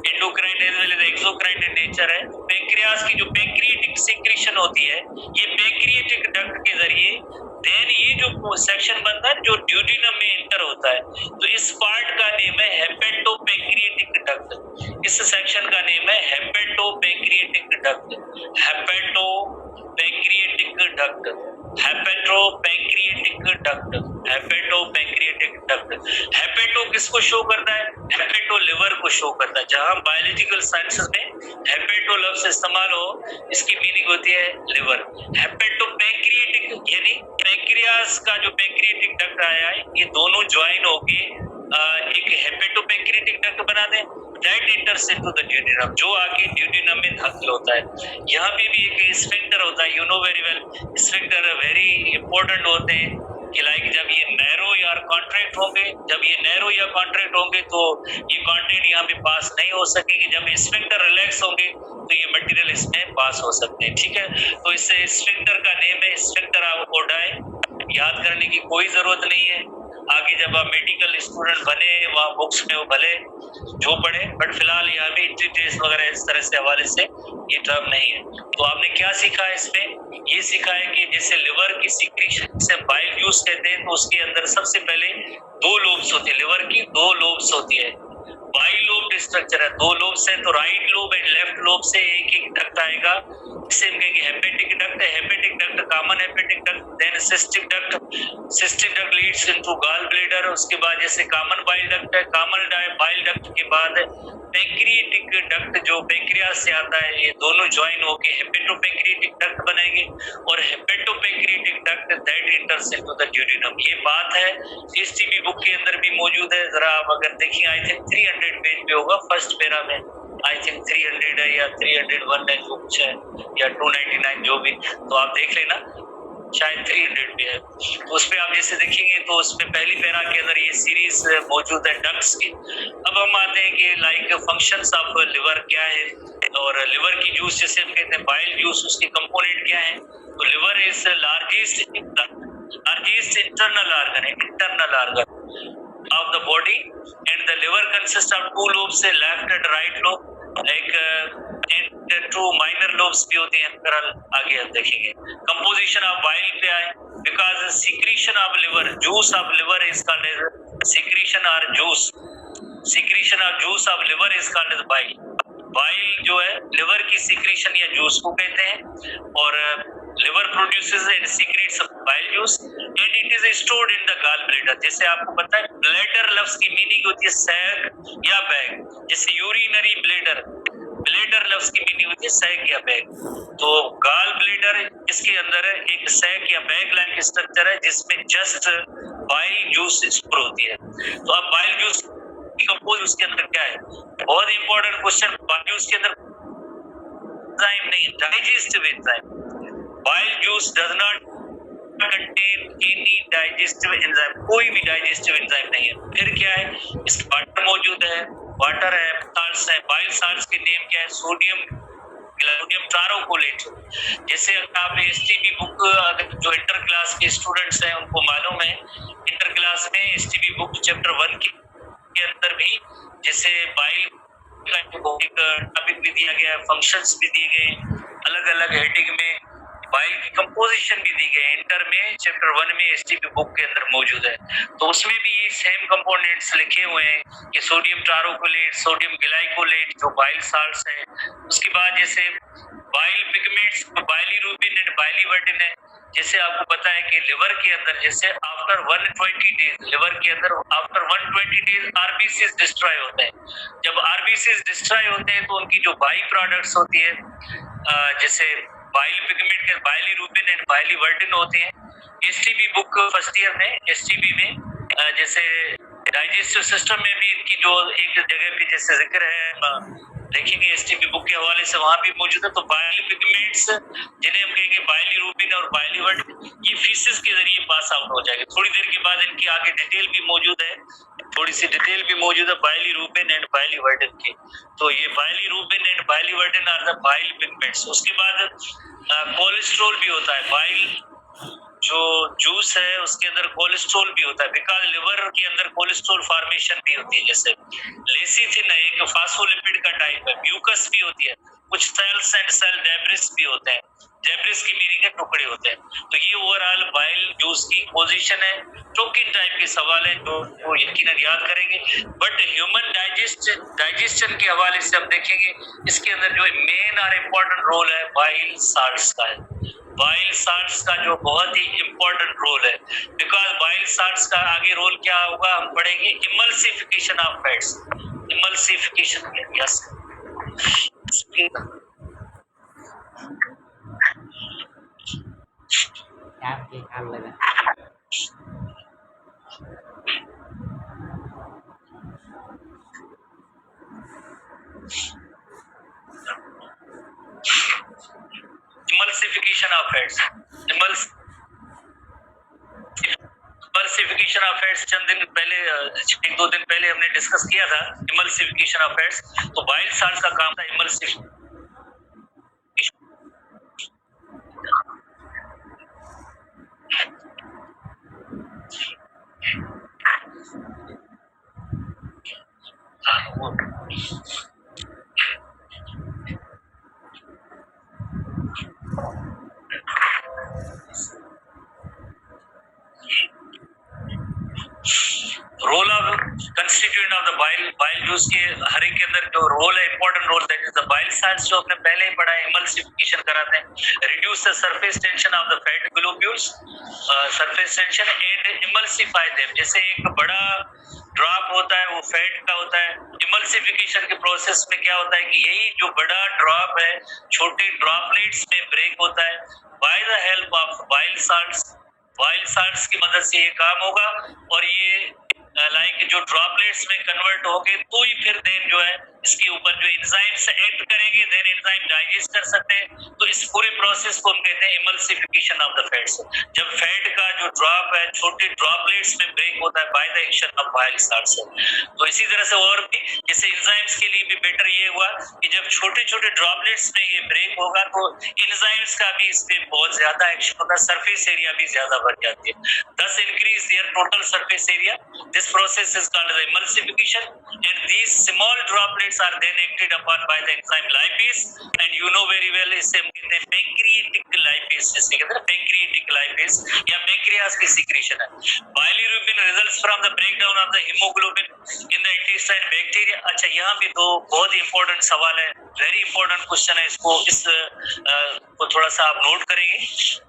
endocrine as well as exocrine in nature है। पैंक्रियाज की जो पैंक्रिएटिक सिक्रीशन होती है ये पैंक्रिएटिक डक्ट के जरिए देन ये जो सेक्शन बनता है जो ड्यूटीनम में इंटर होता है, तो इस पार्ट का नेम है हेपेटोपैंक्रिएटिक डक्ट। इस सेक्शन का नेम है hepatopancreatic duct. Hepatopancreatic duct, hepatopancreatic duct, hepatopancreatic duct. Hepato किसको शो करता है, हेपेटो लिवर को शो करता है। जहां बायोलॉजिकल साइंसेस में हेपेटो लफ्ज इस्तेमाल हो इसकी मीनिंग होती है लिवर। हेपेटोपैंक्रिएटिक यानी पैंक्रियाज का जो पैंक्रिएटिक डक्ट आया है ये दोनों ज्वाइन होके एक हेपेटोपैंक्रिएटिक डक्ट बना दें, दैट इंटर्स इनटू द ड्यूटीनम, जो आके ड्यूटीनम में दाखिल होता है। यहाँ पे भी एक स्फिंक्टर होता है, you know very well, sphincter very important होते हैं कि लाइक जब ये नैरो या कॉन्ट्रैक्ट होंगे, जब ये नैरो या कॉन्ट्रैक्ट होंगे तो ये कंटेंट यहाँ पे पास नहीं हो सकेगी। जब स्फिंक्टर रिलैक्स होंगे तो ये मटेरियल इसमें पास हो सकते हैं, ठीक है। तो इस स्फिंक्टर का नेम है स्फिंक्टर ओडाई, याद करने की कोई जरूरत नहीं है। आगे जब आप मेडिकल स्टूडेंट बने वहाँ बुक्स में वो भले जो पढ़े, बट फिलहाल यहाँ पे इंट्री टेस्ट वगैरह इस तरह से हवाले से ये टर्म नहीं है। तो आपने क्या सीखा है इसमें, ये सीखा है कि जैसे लिवर की सिक्रीशन से बाइल जूस कहते हैं तो उसके अंदर सबसे पहले दो लोब्स होती है, लिवर की दो लोब्स होती है, बाई लोब स्ट्रक्चर है, दो लोब्स है, तो right lobe and left lobe से एक एक डक्ट आएगा, इसे हम कहेंगे hepatic duct. Hepatic duct common hepatic duct, then cystic duct leads into gall bladder. उसके बाद जैसे कॉमन बाइल डक्ट है, कॉमन बाइल डक्ट के बाद पैंक्रिएटिक डक्ट जो पैंक्रियाज से आता है, ये दोनों ज्वाइन होके हेपेटोपैंक्रिएटिक डक्ट बनेंगे और hepatopancreatic duct that enters into the duodenum. ये बात है एसटीबी बुक के अंदर भी मौजूद है, जरा आप अगर देखिए आई थिंक 300 पेज पे होगा, फर्स्ट पैरा में आई थिंक 300 है या 301 है जो कुछ है, या 299 जो भी, तो आप देख लेना शायद 300 पे है। तो उस पे आप जैसे देखेंगे तो उसमें पहली पैरा के अंदर ये सीरीज मौजूद है डक्ट्स की। अब हम आते हैं कि लाइक फंक्शंस ऑफ लिवर क्या है, और लिवर की जूस जैसे हम कहते हैं बाइल जूस, उसके कंपोनेंट क्या है। तो liver is largest internal organ of the body and the liver consists of two lobes से left and right lobe, एक टू माइनर लोब्स भी होते हैं। फिर आगे हम देखेंगे कंपोजिशन ऑफ बाइल पे आए, because secretion of liver, juice of liver is called secretion और juice, secretion of juice of liver is called bile. Bile जो है लिवर की सिक्रीशन या जूस को कहते हैं, और liver produces and secretes bile juice and it is stored in the gall bladder. जैसे आपको पता है ब्लैडर लफ्ज की मीनिंग होती है सैक या बैग, जैसे यूरिनरी ब्लैडर, ब्लैडर लफ्ज की मीनिंग होती है सैक या बैग। तो गॉल ब्लैडर इसके अंदर एक सैक या बैग लाइक स्ट्रक्चर है जिसमें जस्ट बाइल जूस स्टोर होती है। तो अब बाइल जूस कंपोज उसके अंदर क्या है, बहुत इंपॉर्टेंट क्वेश्चन। बाइल जूस के अंदर एंजाइम नहीं, digestive enzyme. Bile juice does not contain any digestive enzyme, कोई भी डाइजेस्टिव एंजाइम नहीं है। फिर क्या है, इसमें वाटर मौजूद है, वाटर है, साल्ट्स है। बाइल साल्ट्स के नेम क्या है, सोडियम ट्रारोकोलेट। जैसे आपने एसटीबी बुक, अगर जो इंटर क्लास के स्टूडेंट्स हैं उनको मालूम है, इंटर क्लास में एसटीबी बुक चैप्टर 1 के अंदर भी जैसे बाइल का एक टॉपिक भी दिया गया है, फंक्शंस भी दिए गए अलग अलग हेडिंग में, बाइल की कंपोजिशन भी दी गई है, इंटर में चैप्टर 1 में एसटीपी बुक के अंदर मौजूद है। तो उसमें भी ये सेम कंपोनेंट्स लिखे हुए हैं कि सोडियम टारोकोलेट, सोडियम ग्लाइकोलेट जो बाइल साल्ट्स है। उसके बाद जैसे बाइल पिगमेंट्स, बाइलिरुबिन एंड बाइलिवर्डिन है। जैसे आपको पता है कि लिवर के अंदर जैसे आफ्टर 120 डेज, लिवर के अंदर आफ्टर 120 डेज आरबीसीज डिस्ट्रॉय होते हैं। जब आरबीसीज डिस्ट्रॉय होते हैं तो उनकी जो बाई प्रोडक्ट्स होती है जैसे बाइल पिगमेंट के बाइलिरुबिन एंड बाइलिवर्डिन होते हैं। एसटीपी बुक फर्स्ट ईयर में एसटीपी में जैसे डाइजेस्टिव सिस्टम में भी इनकी जो एक जगह पे जैसे जिक्र है देखेंगे एसटीपी बुक के हवाले से, वहां भी मौजूद है। तो बाइल पिगमेंट्स जिन्हें हम कहेंगे बाइलिरुबिन और बाइलिवर्डिन, ये फीसिस के जरिए पास आउट हो जाएंगे। थोड़ी देर के बाद इनकी आगे डिटेल भी मौजूद है, थोड़ी सी डिटेल भी मौजूद है बाइलिरुबिन एंड बाइलिवर्डिन की। तो ये bilirubin and biliverdin are the bile pigments. उसके बाद कोलेस्ट्रॉल भी होता है। बाइल जो जूस है उसके अंदर कोलेस्ट्रॉल भी होता है, बिकॉज लिवर के अंदर कोलेस्ट्रॉल फॉर्मेशन भी होती है। जैसे लेसिथिन है एक फास्फोलिपिड का टाइप है, म्यूकस भी होती है, कुछ सेल्स एंड सेल डेब्रिस भी होते हैं। डेब्रिस की मीनिंग है टुकड़े होते हैं। तो ये ओवरऑल बाइल जूस की पोजीशन है। टोकिन टाइप के सवाल है जो वो यकीनन याद करेंगे। बट ह्यूमन डाइजेशन के हवाले से हम देखेंगे इसके अंदर जो मेन और इम्पोर्टेंट रोल है बाइल साल्ट्स का है। बाइल साल्ट्स का जो बहुत ही इंपॉर्टेंट रोल है, बिकॉज बाइल साल्ट्स का आगे रोल क्या होगा हम पढ़ेंगे, emulsification of fats. Emulsification yes आपके काम लगा emulsification of fats. Emulsification of fats चंद दिन पहले, एक दो दिन पहले हमने डिस्कस किया था इमल्सिफिकेशन ऑफ फैट्स। तो बाइल साल्ट्स का काम था emulsification. Role of constituent of the bile juice के हर एक के अंदर जो रोल है, important role, that is the bile salts जो आपने पहले ही पढ़ा है, इमल्सिफिकेशन कराते हैं, reduce the surface tension of the fat globules, surface tension and emulsify them. जैसे एक बड़ा ड्रॉप होता है वो फैट का होता है, इमल्सिफिकेशन के प्रोसेस में क्या होता है कि यही जो बड़ा ड्रॉप है छोटे ड्रॉपलेट्स में ब्रेक होता है by the help of bile salts. Bile salts की मदद से ये काम होगा और ये लाइक जो ड्रॉपलेट्स में कन्वर्ट होंगे तो ही फिर देन जो है इसके ऊपर जो एंजाइम्स एक्ट करेंगे, देन एंजाइम डाइजेस्ट कर सकते हैं। तो इस पूरे प्रोसेस को हम कहते हैं इमल्सिफिकेशन ऑफ द फैट्स। जब फैट का जो ड्रॉप है छोटे ड्रॉपलेट्स में ब्रेक होता है by the action of bile salts. तो इसी तरह से और भी जैसे एंजाइम्स के लिए भी बेटर ये हुआ कि जब छोटे छोटे ड्रॉपलेट्स में ये ब्रेक होगा तो एंजाइम्स का भी इस पे बहुत ज्यादा एक्शन होगा, सरफेस एरिया भी ज्यादा बढ़ जाती है, thus increase their total surface area. This process is called the emulsification, and these small droplets are then acted upon by the enzyme lipase, and you know very well इसे हम कहते हैं pancreatic lipase, जिसे कहते हैं pancreatic lipase या pancreas की secretion है। Bilirubin results from the breakdown of the hemoglobin in the intestine bacteria। अच्छा यहाँ पे दो बहुत ही इंपॉर्टेंट सवाल है, वेरी इंपॉर्टेंट क्वेश्चन है, इसको इस को थोड़ा सा आप नोट करेंगे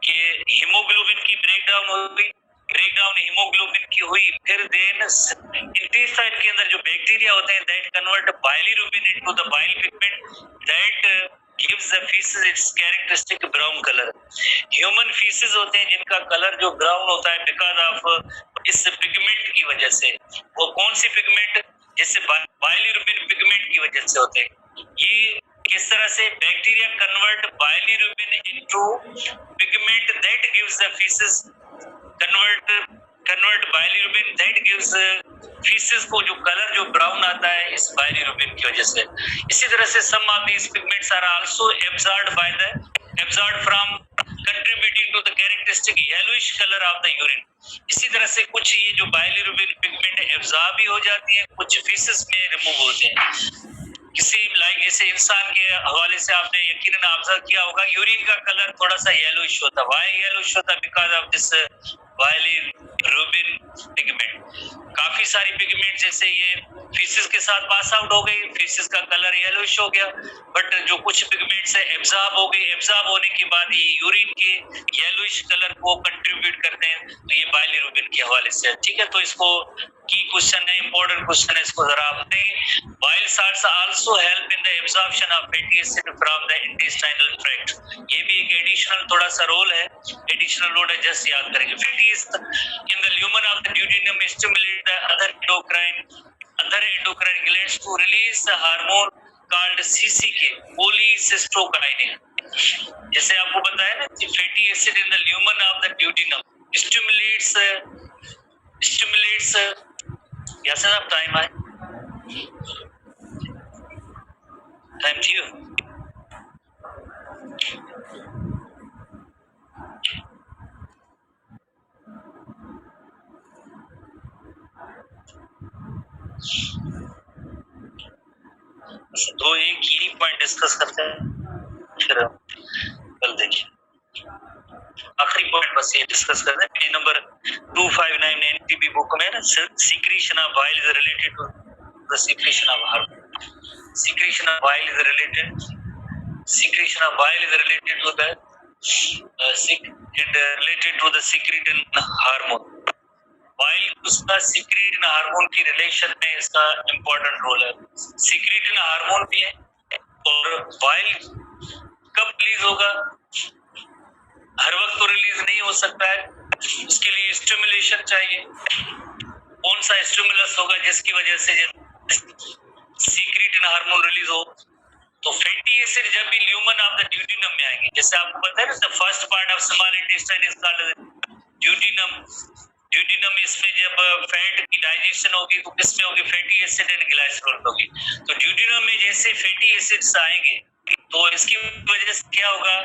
कि हीमोग्लोबिन की ब्रेकडाउन होगी, ब्रेकडाउन हीमोग्लोबिन की हुई, फिर देन इंटेस्टाइन के अंदर जो बैक्टीरिया होते हैं that convert bilirubin into the bile pigment that gives the feces its characteristic brown color। Human faeces होते हैं जिनका कलर जो ब्राउन होता है बिकॉज ऑफ इस पिगमेंट की वजह से। वो कौन सी पिगमेंट? जिससे बाइलिरुबिन पिगमेंट की वजह से होते हैं। ये किस तरह से bacteria convert bilirubin into pigment that gives the faeces convert bilirubin that gives faeces को जो कलर जो ब्राउन आता है इस बाइलिरुबिन की वजह से। इसी तरह से some of these pigments are also absorbed from contributing to the characteristic yellowish colour of the urine. इसी तरह से कुछ ये जो बाइलिरुबिन पिगमेंट एब्जॉर्ब भी हो जाती है, कुछ फीसेस में रिमूव होते हैं। किसी लाइक जैसे जैसे इंसान के हवाले से आपने यकीनन ऑब्जर्व किया होगा, यूरिन का कलर थोड़ा सा येलोइश होता है। व्हाई येलोइश होता है? Because of this bilirubin pigment. काफी सारी पिगमेंट जैसे ये फीसिस के साथ पास आउट हो गई, फीसिस का कलर येलोइश हो गया, बट जो कुछ पिगमेंट्स है एब्जॉर्ब हो गई, एब्जॉर्ब होने के बाद ये यूरिन के येलोइश कलर को कंट्रीब्यूट करते हैं, तो ये बाइलिरुबिन के हवाले से। ठीक है, तो इसको की क्वेश्चन है, इंपॉर्टेंट क्वेश्चन है, इसको जरा आप देखें। Bile salts also help in the absorption of fatty acid from the intestinal tract. ये भी एक एडिशनल थोड़ा सा रोल है, एडिशनल रोल है, जस्ट याद करेंगे। Fatty acid in the lumen of the deuterium stimulate the other endocrine glands to release the hormone called CCK, cholecystokinin। जैसे आपको बताया ना, fatty acid in the lumen of the duodenum stimulates yes sir, time आए, time थी दो एक ही point discuss करते हैं, फिर कल देखिए आखिरी पॉइंट बस ये डिस्कस करते हैं। पेज नंबर 259 एनपीबी बुक में ना, secretion of bile is related to the secretion of hormone. Secretion of bile is related to the related to the secretin hormone. Bile उसका सिक्रीटिन हार्मोन की relation में इसका important role है। Secretin hormone भी है, और बाइल कब release होगा? हर वक्त तो रिलीज नहीं हो सकता है, उसके लिए स्टिमुलेशन चाहिए। कौन सा स्टिमुलस होगा जिसकी वजह से सिक्रीटिन हार्मोन रिलीज हो? तो फैटी एसिड जब भी ल्यूमन ऑफ द ड्यूटेरियम में आएंगे, जैसे आपको पता है ना, the first part of small intestine is called deuterium. Deuterium इसमें जब फैट की डाइजेशन होगी तो किसमें होगी? फैटी एसिड एंड ग्लाइसरॉल होगी। तो ड्यूटेरियम में जैसे फैटी एसिड्स आएंगे तो इसकी वजह से क्या होगा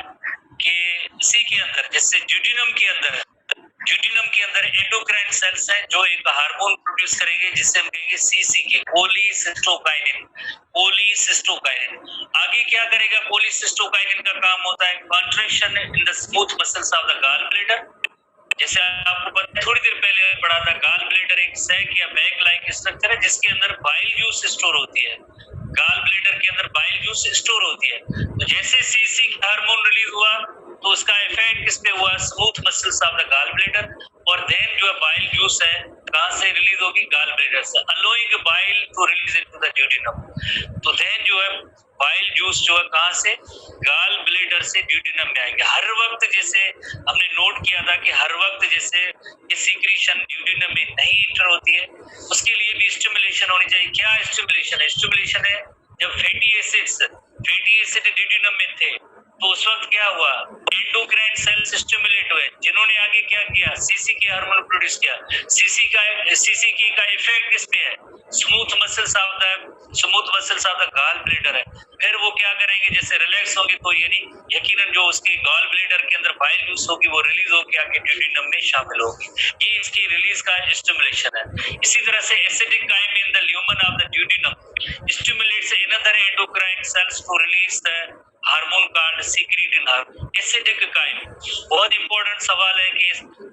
कि इसी के अंदर, जैसे ड्यूटेरियम के अंदर एंडोक्राइन सेल्स हैं जो एक हार्मोन प्रोड्यूस करेंगे जिसे हम कहेंगे सीसीके, कोलिसिस्टोकाइनिन। आगे क्या करेगा? कोलिसिस्टोकाइनिन का काम होता है contraction in the smooth muscles of the gall bladder. जैसे आपको पता है, थोड़ी देर पहले पढ़ा था, गॉल ब्लैडर एक सैक या बैग लाइक स्ट्रक्चर है जिसके अंदर बाइल जूस स्टोर होती है। गॉल ब्लैडर के अंदर बाइल जूस स्टोर होती है। तो जैसे सीसी हार्मोन रिलीज हुआ तो उसका इफेक्ट किस पे हुआ? Smooth muscles of the gall bladder. और देन जो है बाइल जूस है कहां से रिलीज होगी? गॉल ब्लैडर से, allowing bile to release into the duodenum. तो देन जो है बाइल जूस जो है कहां से? गॉल ब्लैडर से ड्यूटेरियम में आएंगे। हर वक्त जैसे हमने नोट किया था कि हर वक्त जैसे ये सीक्रेशन ड्यूटेरियम में नहीं इंटर होती है, उसके लिए भी स्टिमुलेशन होनी चाहिए। क्या स्टिमुलेशन है? स्टिमुलेशन है जब फैटी एसिड ड्यूटेरियम में थे तो उस वक्त क्या हुआ? एंडोक्राइन सेल्स स्टिमुलेट हुए, जिन्होंने आगे क्या किया? सीसीके हार्मोन प्रोड्यूस किया। सीसीके का इफेक्ट किस पे है? Smooth muscles of the gall bladder है। फिर वो क्या करेंगे? जैसे रिलैक्स होंगे तो यानी यकीनन जो उसकी गॉल ब्लैडर के अंदर बाइल जूस होगी वो रिलीज होकर आके ड्यूटेरियम में शामिल होगी। ये इसकी रिलीज का स्टिमुलेशन है। इसी तरह से acidic chyme in the lumen of the duodenum stimulates another endocrine cells to release the hormone called secretin hormone. Acidic chyme बहुत इंपॉर्टेंट सवाल है कि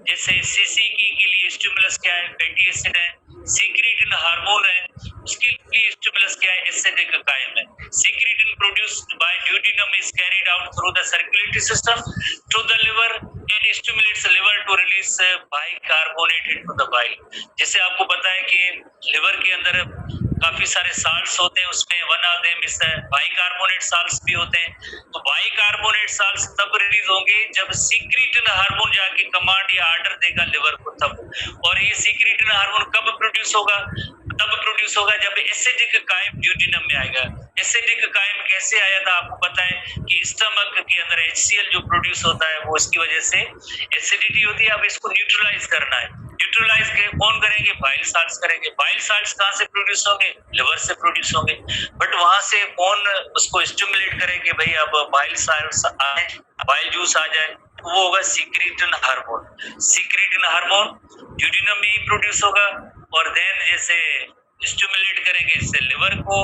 जैसे सीसीके के लिए स्टिमुलस क्या है? फैटी एसिड है। सीक्रेटिन हार्मोन है, उसके लिए स्टिमुलस क्या है? एसिडिक काइम है। Secretin produced by duodenum is carried out through the circulatory system to the liver and stimulates liver to release bicarbonate into the bile. जैसे आपको पता है कि लिवर के अंदर काफी सारे साल्ट्स होते हैं, उसमें one of them is bicarbonate salts भी होते हैं। तो बाइकार्बोनेट साल्ट्स तब रिलीज होंगे जब सीक्रेटिन हार्मोन जाके कमांड या ऑर्डर देगा लिवर को तब। और ये सीक्रेटिन हार्मोन कब प्रोड्यूस होगा? तब प्रोड्यूस होगा जब एसिडिक काइम ड्यूटेरियम में आएगा। एसिडिक काइम कैसे आया था? आपको पता है कि स्टमक के अंदर HCl जो प्रोड्यूस होता है वो इसकी वजह से एसिडिटी होती है। अब इसको न्यूट्रलाइज करना है। न्यूट्रलाइज कौन करेंगे? बाइल साल्ट्स करेंगे। बाइल साल्ट्स कहां से प्रोड्यूस होंगे? लिवर से प्रोड्यूस होंगे। बट वहां से कौन उसको स्टिमुलेट करेंगे? भाई अब बाइल साल्ट्स आए, बाइल जूस आ जाए, वो होगा secretin hormone. Secretin hormone deuterium में ही प्रोड्यूस होगा। और देन जैसे स्टिमुलेट करेंगे इससे लिवर को,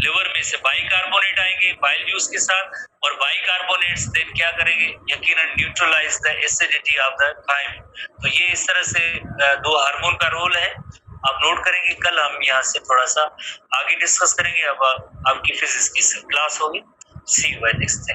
लिवर में से बाइकार्बोनेट आएंगे बाइल जूस के साथ, और बाइकार्बोनेट्स देन क्या करेंगे, यकीनन neutralize the acidity of the chyme. तो ये इस तरह से दो हार्मोन का रोल है, आप नोट करेंगे। कल हम यहाँ से थोड़ा सा आगे डिस्कस करेंगे। अब आपकी फिजिक्स की क्लास होगी। सी यू बाय नेक्स्ट टाइम।